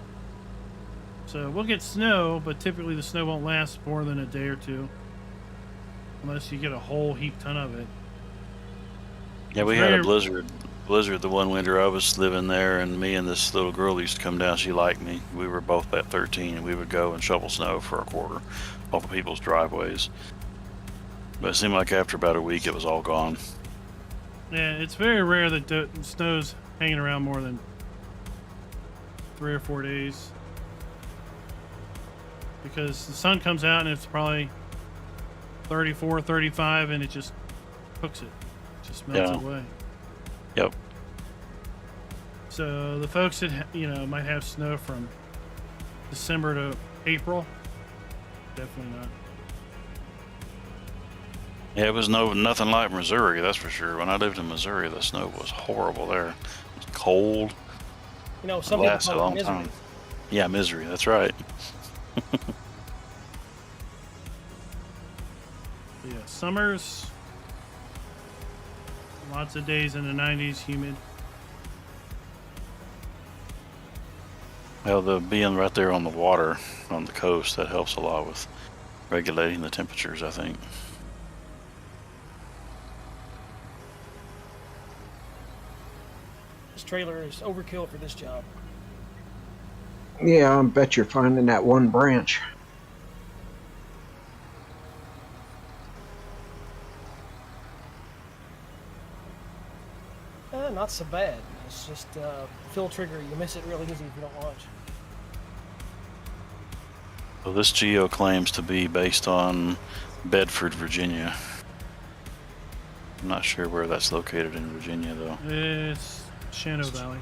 So we'll get snow, but typically the snow won't last more than a day or two unless you get a whole heap ton of it. Yeah, we It's had a very- blizzard the one winter I was living there, and me and this little girl used to come down. She liked me. We were both at 13, and we would go and shovel snow for a quarter off of people's driveways. But it seemed like after about a week it was all gone. Yeah, it's very rare that snow's hanging around more than 3 or 4 days. Because the sun comes out and it's probably 34, 35, and it just cooks it. It just melts it Yeah. away. Yep. So the folks that might have snow from December to April, definitely not. Yeah, it was nothing like Missouri, that's for sure. When I lived in Missouri, the snow was horrible there. It was cold. You know, It some people lasted a call it long misery. time. Yeah, misery, that's right. Yeah, summers, lots of days in the 90s, humid. Well, the being right there on the water, on the coast, that helps a lot with regulating the temperatures, I think. This trailer is overkill for this job. Yeah, I bet you're finding that one branch. Not so bad. It's just fill trigger. You miss it real easy if you don't watch. So this geo claims to be based on Bedford, Virginia. I'm not sure where that's located in Virginia, though. It's Shenandoah Valley,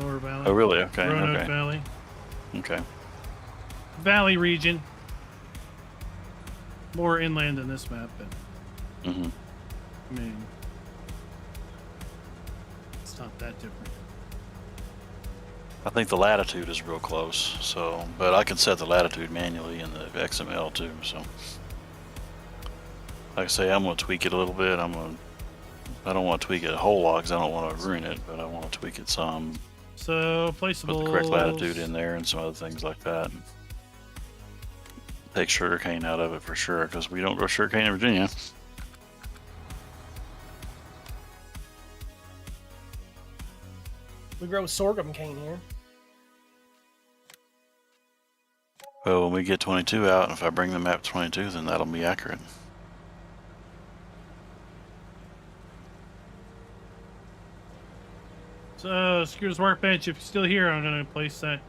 Lower Valley. Oh, really? Okay, Roanoke okay. Valley. Okay. Valley region. More inland than this map, but Hmm. I mean, it's not that different. I think the latitude is real close, so, but I can set the latitude manually in the XML too, so. Like I say, I'm going to tweak it a little bit. I don't want to tweak it a whole lot because I don't want to ruin it, but I want to tweak it some. So Put placeable. the correct latitude in there and some other things like that. Take sugarcane out of it for sure, because we don't grow sugarcane in Virginia. We grow sorghum cane here. Well, when we get 22 out, and if I bring the map 22, then that'll be accurate. So, Scooter's Workbench, if you're still here, I'm going to place that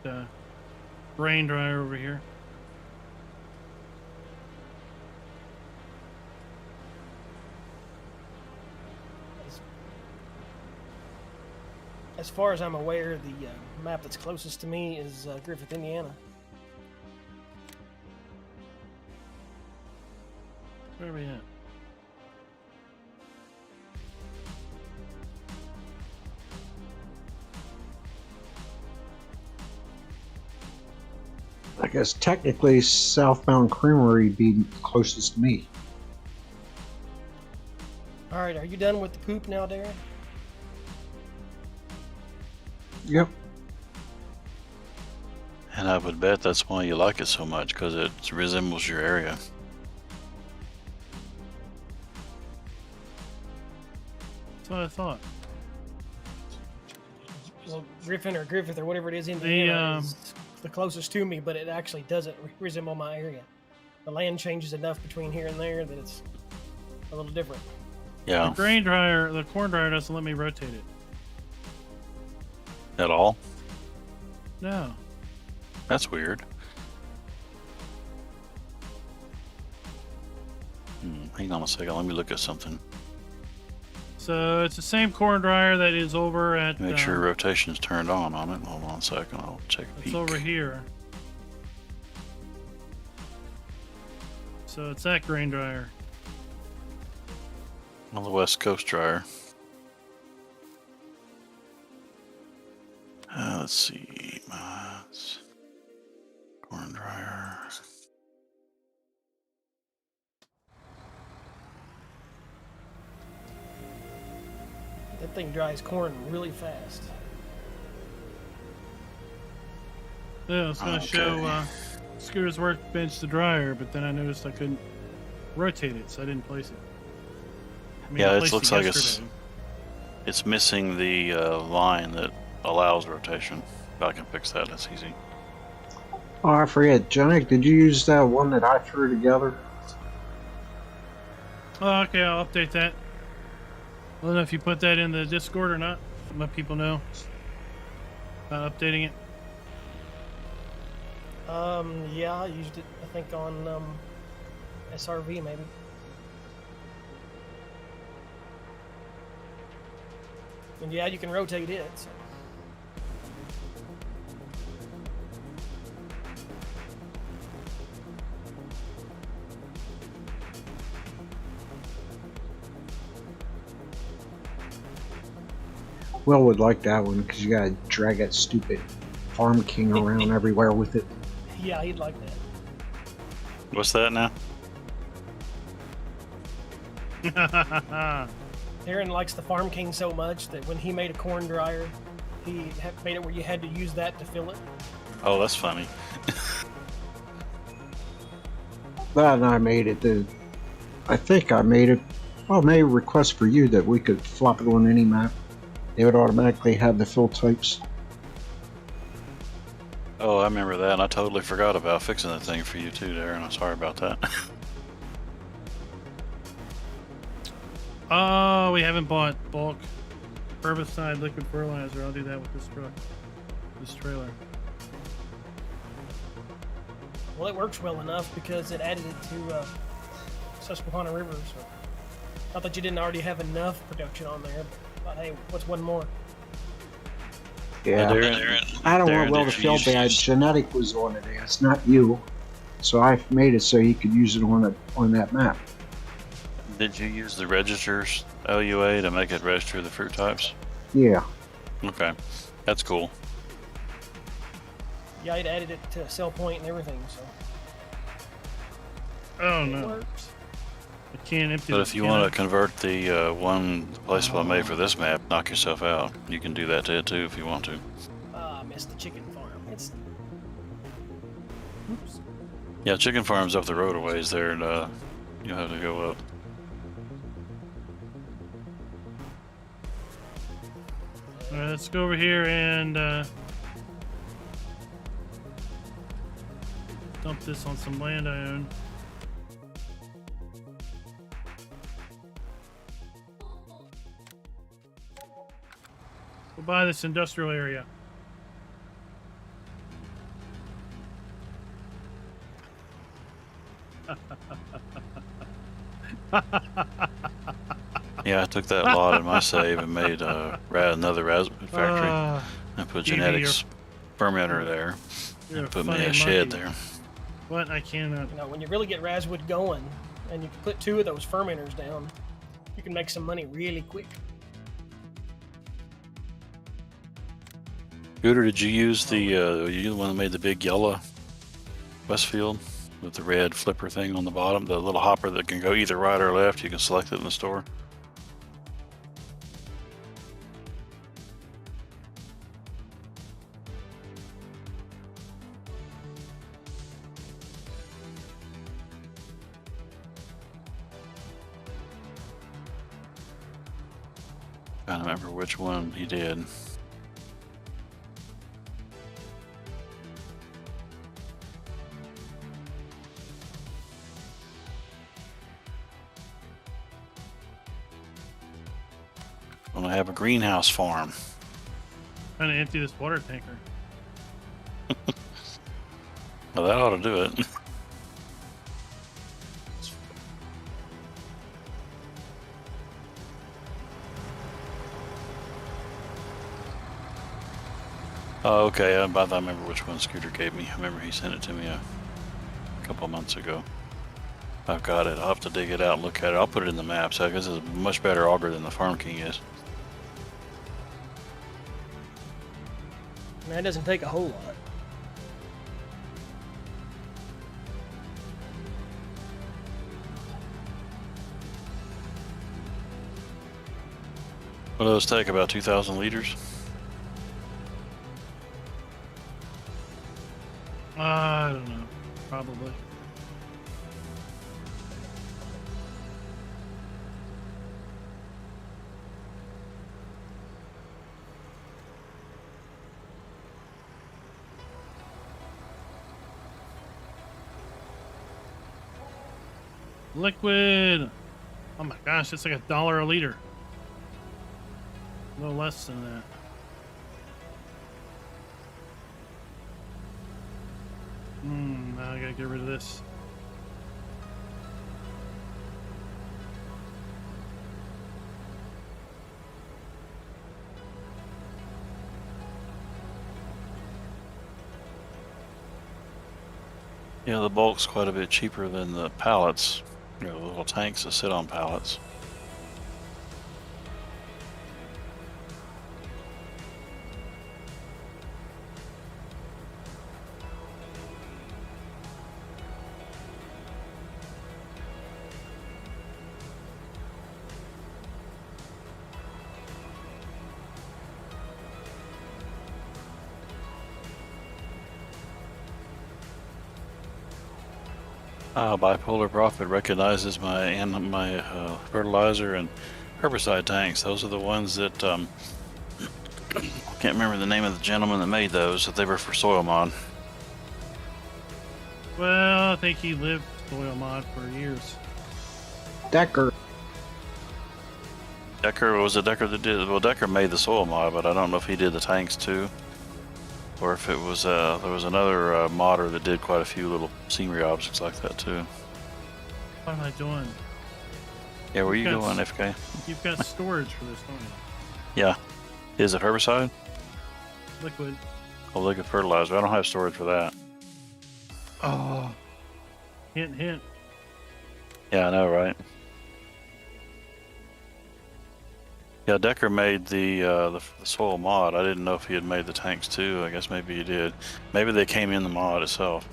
rain dryer over here. As far as I'm aware, the map that's closest to me is Griffith, Indiana. Where are we at? I guess technically Southbound Creamery would be closest to me. All right, are you done with the poop now, Darren? Yep. And I would bet that's why you like it so much, because it resembles your area. That's what I thought. Well, Griffin or Griffith or whatever it is, Indiana is the closest to me, but it actually doesn't resemble my area. The land changes enough between here and there that it's a little different. Yeah. The grain dryer, the corn dryer doesn't let me rotate it. At all? No. That's weird. Hang on a second. Let me look at something. So it's the same corn dryer that is over at. Make sure rotation's turned on it. Hold on a second. I'll check. It's over here. So it's that grain dryer. On the West Coast dryer. Let's see. Corn dryer. That thing dries corn really fast. Yeah, I was going to show Scooter's Workbench the dryer, but then I noticed I couldn't rotate it, so I didn't place it. I mean, Yeah, I it placed looks like yesterday. it's missing the line that allows rotation. If I can fix that, that's easy. Oh, I forget. Janik, did you use that one that I threw together? Oh, okay, I'll update that. I don't know if you put that in the Discord or not. Let people know about updating it. Yeah, I used it, I think, on SRV maybe. And yeah, you can rotate it. So. Will would like that one because you gotta drag that stupid Farm King around everywhere with it. Yeah, he'd like that. What's that now? Darren likes the Farm King so much that when he made a corn dryer, he made it where you had to use that to fill it. Oh, that's funny. That and I made it. I think I made it. Well, I made a request for you that we could flop it on any map. They would automatically have the fill types. Oh, I remember that, and I totally forgot about fixing that thing for you too, Darren. I'm sorry about that. Oh, we haven't bought bulk herbicide liquid fertilizer. I'll do that with this truck, this trailer. Well, it works well enough because it added it to Susquehanna River. So, not that you didn't already have enough production on there, but hey, what's one more? Yeah, Darren, I don't Darren, want Will to did you feel use- bad. Genetic was on it. It's not you. So I made it so he could use it on that map. Did you use the registers LUA to make it register the fruit types? Yeah. Okay, that's cool. Yeah, I'd added it to sell point and everything, so Oh it no, works. I can't empty. But this, if you can want I? to convert the one place I made for this map, knock yourself out. You can do that too if you want to. I missed the chicken farm. It's Oops. Yeah, chicken farm's up the road a ways there, and you'll have to go up. All right, let's go over here and dump this on some land I own. We'll buy this industrial area. Yeah, I took that lot in my save and made another raspberry factory. I put Evie, genetics fermenter there. You're And a put me funny a shed monkey. there. What? I cannot. You know, when you really get Razwood going, and you can put 2 of those fermenters down, you can make some money really quick. Scooter, did you use the you the one that made the big yellow Westfield with the red flipper thing on the bottom, the little hopper that can go either right or left? You can select it in the store. I don't remember which one he did. I'm gonna have a greenhouse farm. Trying to empty this water tanker. Well, that ought to do it. Oh, okay. I remember which one Scooter gave me. I remember he sent it to me a couple of months ago. I've got it. I'll have to dig it out and look at it. I'll put it in the maps. I guess it's a much better auger than the Farm King is. And that doesn't take a whole lot. What do those take? About 2,000 liters? I don't know. Probably. Liquid. Oh my gosh, it's like $1 a liter. No less than that. Now I gotta get rid of this. Yeah, the bulk's quite a bit cheaper than the pallets. You know, the little tanks that sit on pallets. Bipolar Prophet recognizes my fertilizer and herbicide tanks. Those are the ones that I can't remember the name of the gentleman that made those. That they were for soil mod. Well, I think he lived soil mod for years. Decker. Decker, was it Decker that did? Well, Decker made the soil mod, but I don't know if he did the tanks too, or if it was there was another modder that did quite a few little scenery objects like that too. What am I doing? Yeah, where you You've got going, FK? You've got storage for this, don't you? Yeah. Is it herbicide? Liquid. Oh, liquid fertilizer. I don't have storage for that. Oh. Hint, hint. Yeah, I know, right? Yeah, Decker made the soil mod. I didn't know if he had made the tanks too. I guess maybe he did. Maybe they came in the mod itself.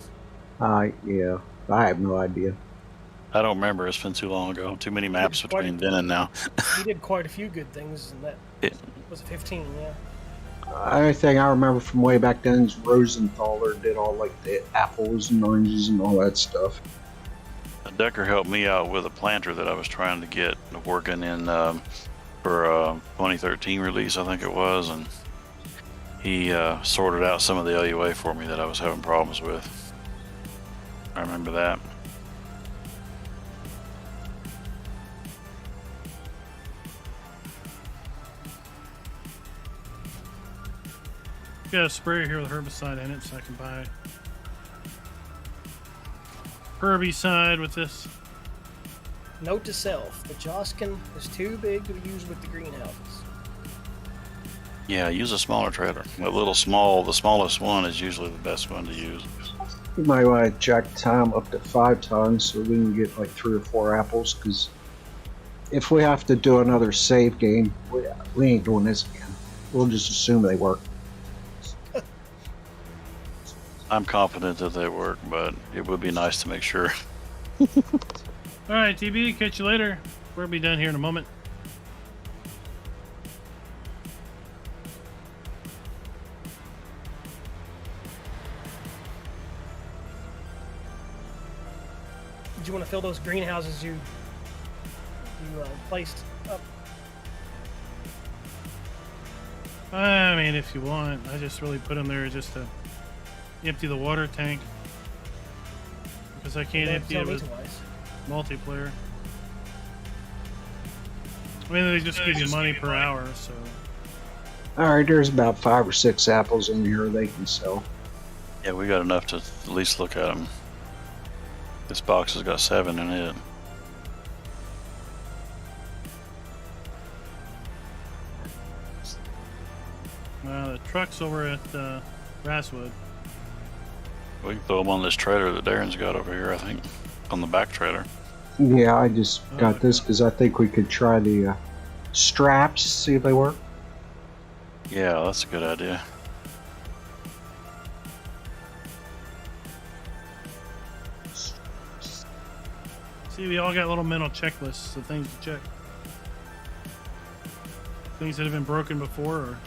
Yeah. I have no idea. I don't remember. It's been too long ago. Too many maps between then and now. He did quite a few good things in that. Was it 15? Yeah. Only thing I remember from way back then is Rosenthaler did all like the apples and oranges and all that stuff. Decker helped me out with a planter that I was trying to get working in for 2013 release, I think it was, and he sorted out some of the LUA for me that I was having problems with. I remember that. Got a sprayer here with herbicide in it, so I can buy herbicide with this. Note to self: the Joskin is too big to be used with the greenhouses. Yeah, use a smaller trailer. The smallest one is usually the best one to use. You might want to jack Tom up to 5 tons so we can get like 3 or 4 apples. Because if we have to do another save game, we ain't doing this again. We'll just assume they work. I'm confident that they work, but it would be nice to make sure. All right, TB, catch you later. We'll be done here in a moment. Did you want to fill those greenhouses you placed up? I mean, if you want, I just really put them there just to empty the water tank because I can't empty it with multiplayer. I mean, they just give you money per hour, so. Alright, there's about 5 or 6 apples in here they can sell. Yeah, we got enough to at least look at them. This box has got 7 in it. The truck's over at Grasswood. We can throw them on this trailer that Darren's got over here, I think. On the back trailer. Yeah, I just got this because I think we could try the straps, see if they work. Yeah, that's a good idea. See, we all got little mental checklists of things to check. Things that have been broken before, or...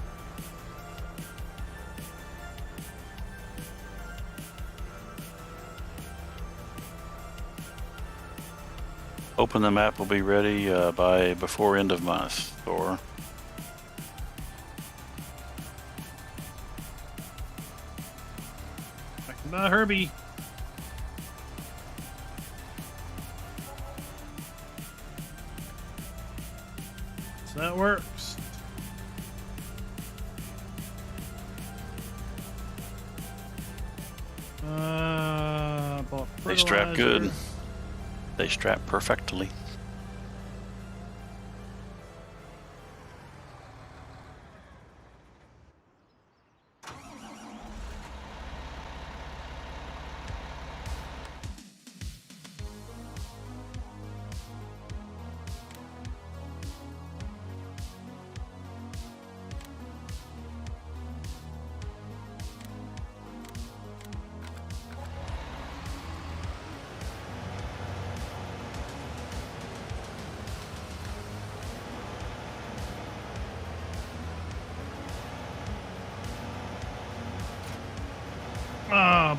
Open the map will be ready by before end of month, or Herbie. So that works. They strap fertilizer. good. They strap perfectly.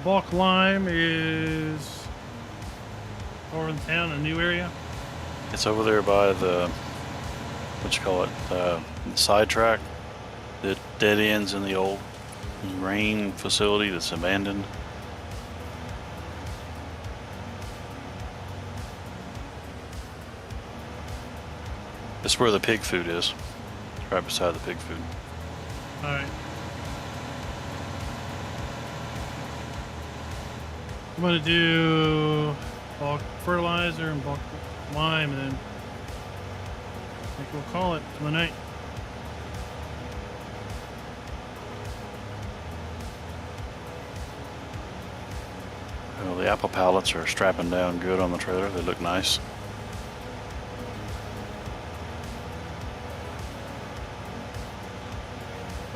Bulk lime is over in town, a new area. It's over there by the, what you call it, the sidetrack that dead ends in the old grain facility that's abandoned. It's where the pig food is. It's right beside the pig food. All right. I'm gonna do bulk fertilizer and bulk lime, and then I think we'll call it for the night. Well, the apple pallets are strapping down good on the trailer. They look nice.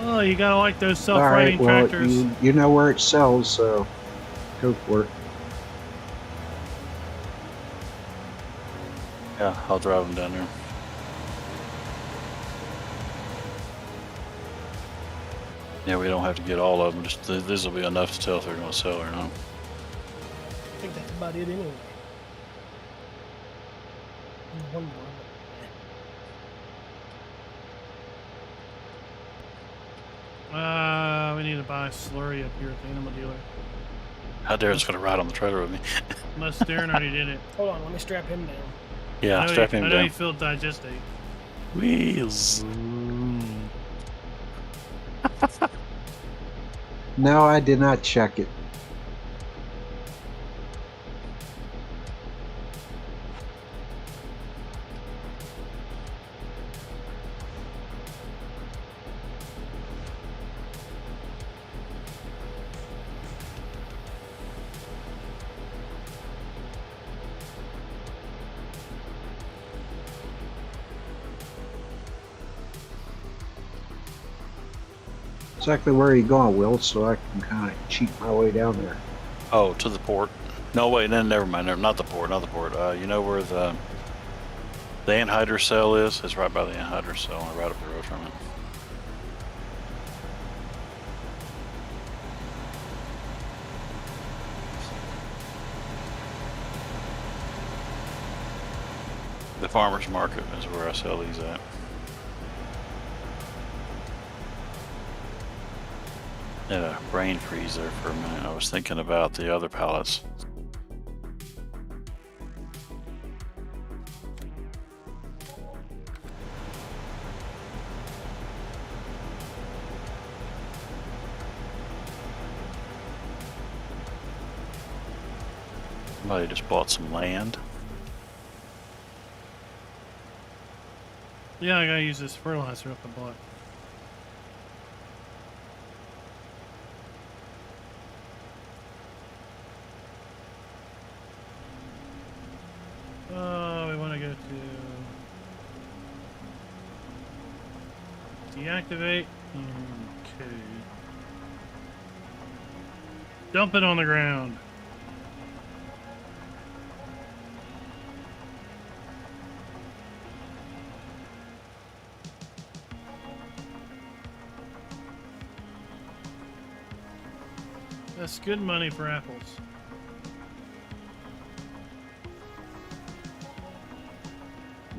Oh, you gotta like those All right, self-riding well, tractors. you know where it sells, so go for it. Yeah, I'll drive them down there. Yeah, we don't have to get all of them. Just this will be enough to tell if they're going to sell or not. I think that's about it anyway. One more. We need to buy a slurry up here at the animal dealer. How Darren's going to ride on the trailer with me. Unless Darren already did it. Hold on, let me strap him down. Yeah, strap him I know down. you feel digestate. Wheels. No, I did not check it. Exactly where are you going, Will? So I can kind of cheat my way down there. Oh, to the port. No, wait, then never mind. Not the port, not the port. You know where the anhydrous cell is? It's right by the anhydrous cell, right up the road from it. The farmer's market is where I sell these at. Had a brain freeze there for a minute. I was thinking about the other pallets. Somebody just bought some land. Yeah, I gotta use this fertilizer up the block. We want to go to deactivate. Okay. Dump it on the ground. That's good money for apples.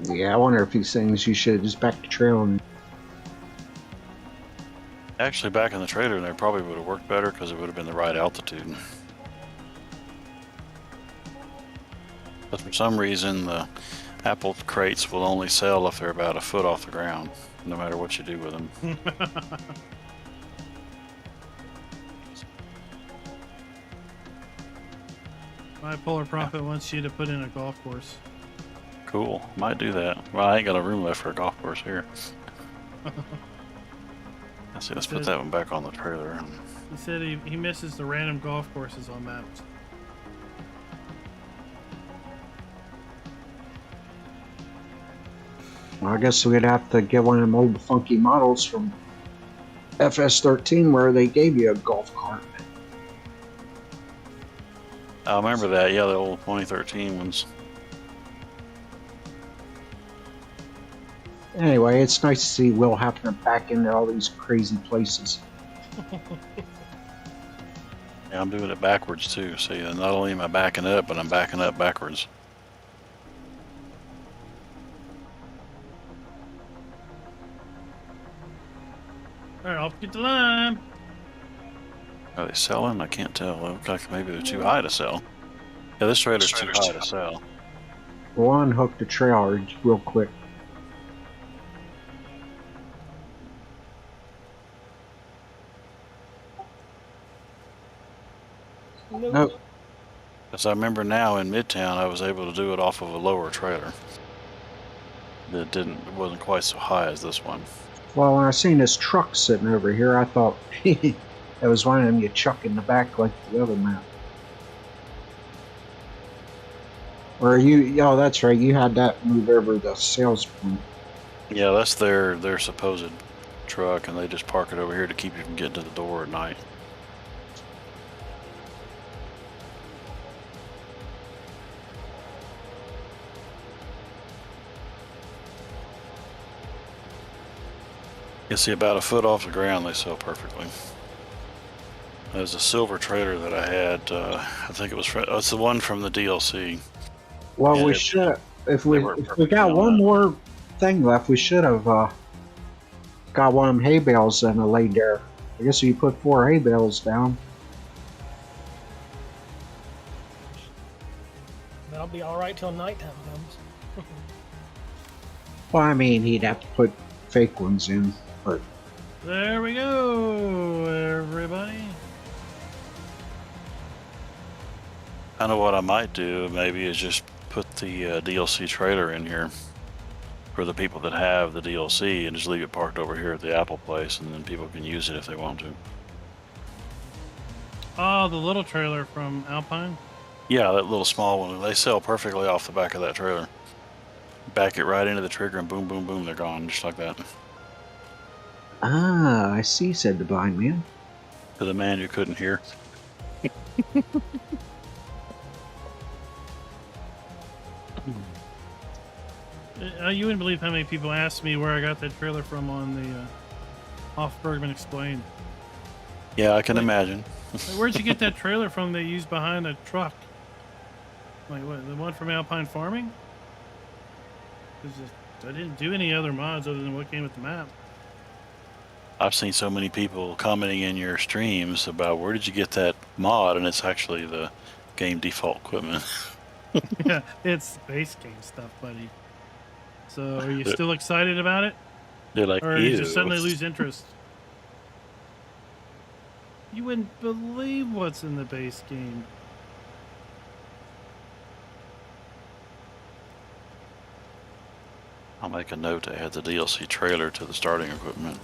Yeah, I wonder if these things you should just back to trailing. Actually, back in the trailer, they probably would have worked better because it would have been the right altitude. But for some reason, the apple crates will only sell if they're about a foot off the ground, no matter what you do with them. Bipolar Prophet wants you to put in a golf course. Cool. Might do that. Well, I ain't got a room left for a golf course here. Let's see. Let's put that one back on the trailer. He said he misses the random golf courses on maps. Well, I guess we'd have to get one of them old funky models from FS19 where they gave you a golf cart. I remember that. Yeah, the old 2013 ones. Anyway, it's nice to see Will happening back into all these crazy places. Yeah, I'm doing it backwards too. See, not only am I backing up, but I'm backing up backwards. Alright, off get the line. Are they selling? I can't tell. They look like maybe they're too high to sell. Yeah, this trailer's too high to sell. We'll unhook the trailer real quick. Nope. As I remember now in Midtown, I was able to do it off of a lower trailer. That wasn't quite so high as this one. Well, when I seen this truck sitting over here, I thought that was one of them you chuck in the back like the other map. Or oh, that's right, you had that move over the sales point. Yeah, that's their supposed truck, and they just park it over here to keep you from getting to the door at night. You see, about a foot off the ground, they sell perfectly. There's a silver trailer that I had. I think it's the one from the DLC. Well, we should, if we got one more thing left, we should have got one of them hay bales and laid there. I guess you put 4 hay bales down. That'll be all right till nighttime comes. Well, I mean, he'd have to put fake ones in, but There we go, everybody. I know what I might do maybe is just put the DLC trailer in here for the people that have the DLC and just leave it parked over here at the Apple place, and then people can use it if they want to. Oh, the little trailer from Alpine? Yeah, that little small one. They sell perfectly off the back of that trailer. Back it right into the trigger and boom, boom, boom, they're gone just like that. Ah, I see, said the blind man. To the man who couldn't hear. You wouldn't believe how many people asked me where I got that trailer from on the Off Bergman Explained. Yeah, I can imagine. Like, where'd you get that trailer from they used behind a truck? Like, what, the one from Alpine Farming? 'Cause I didn't do any other mods other than what came with the map. I've seen so many people commenting in your streams about where did you get that mod, and it's actually the game default equipment. Yeah, it's base game stuff, buddy. So, are you still excited about it? They're like, Or did you ew. suddenly lose interest? You wouldn't believe what's in the base game. I'll make a note to add the DLC trailer to the starting equipment.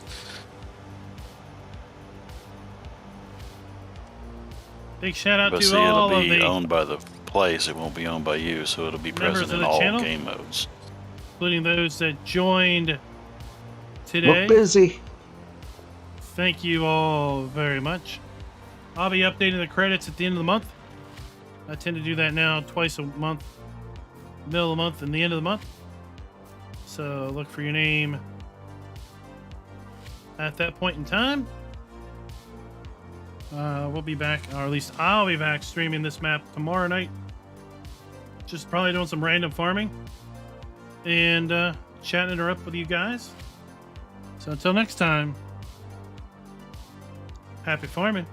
Big shout out But to see, all it'll of be the owned by the place. It won't be owned by you, so it'll be members present of in the all channel? game modes. including those that joined today. Look busy. Thank you all very much. I'll be updating the credits at the end of the month. I tend to do that now twice a month, middle of the month and the end of the month. So look for your name at that point in time. We'll be back, or at least I'll be back streaming this map tomorrow night. Just probably doing some random farming and chatting it up with you guys. So until next time, happy farming.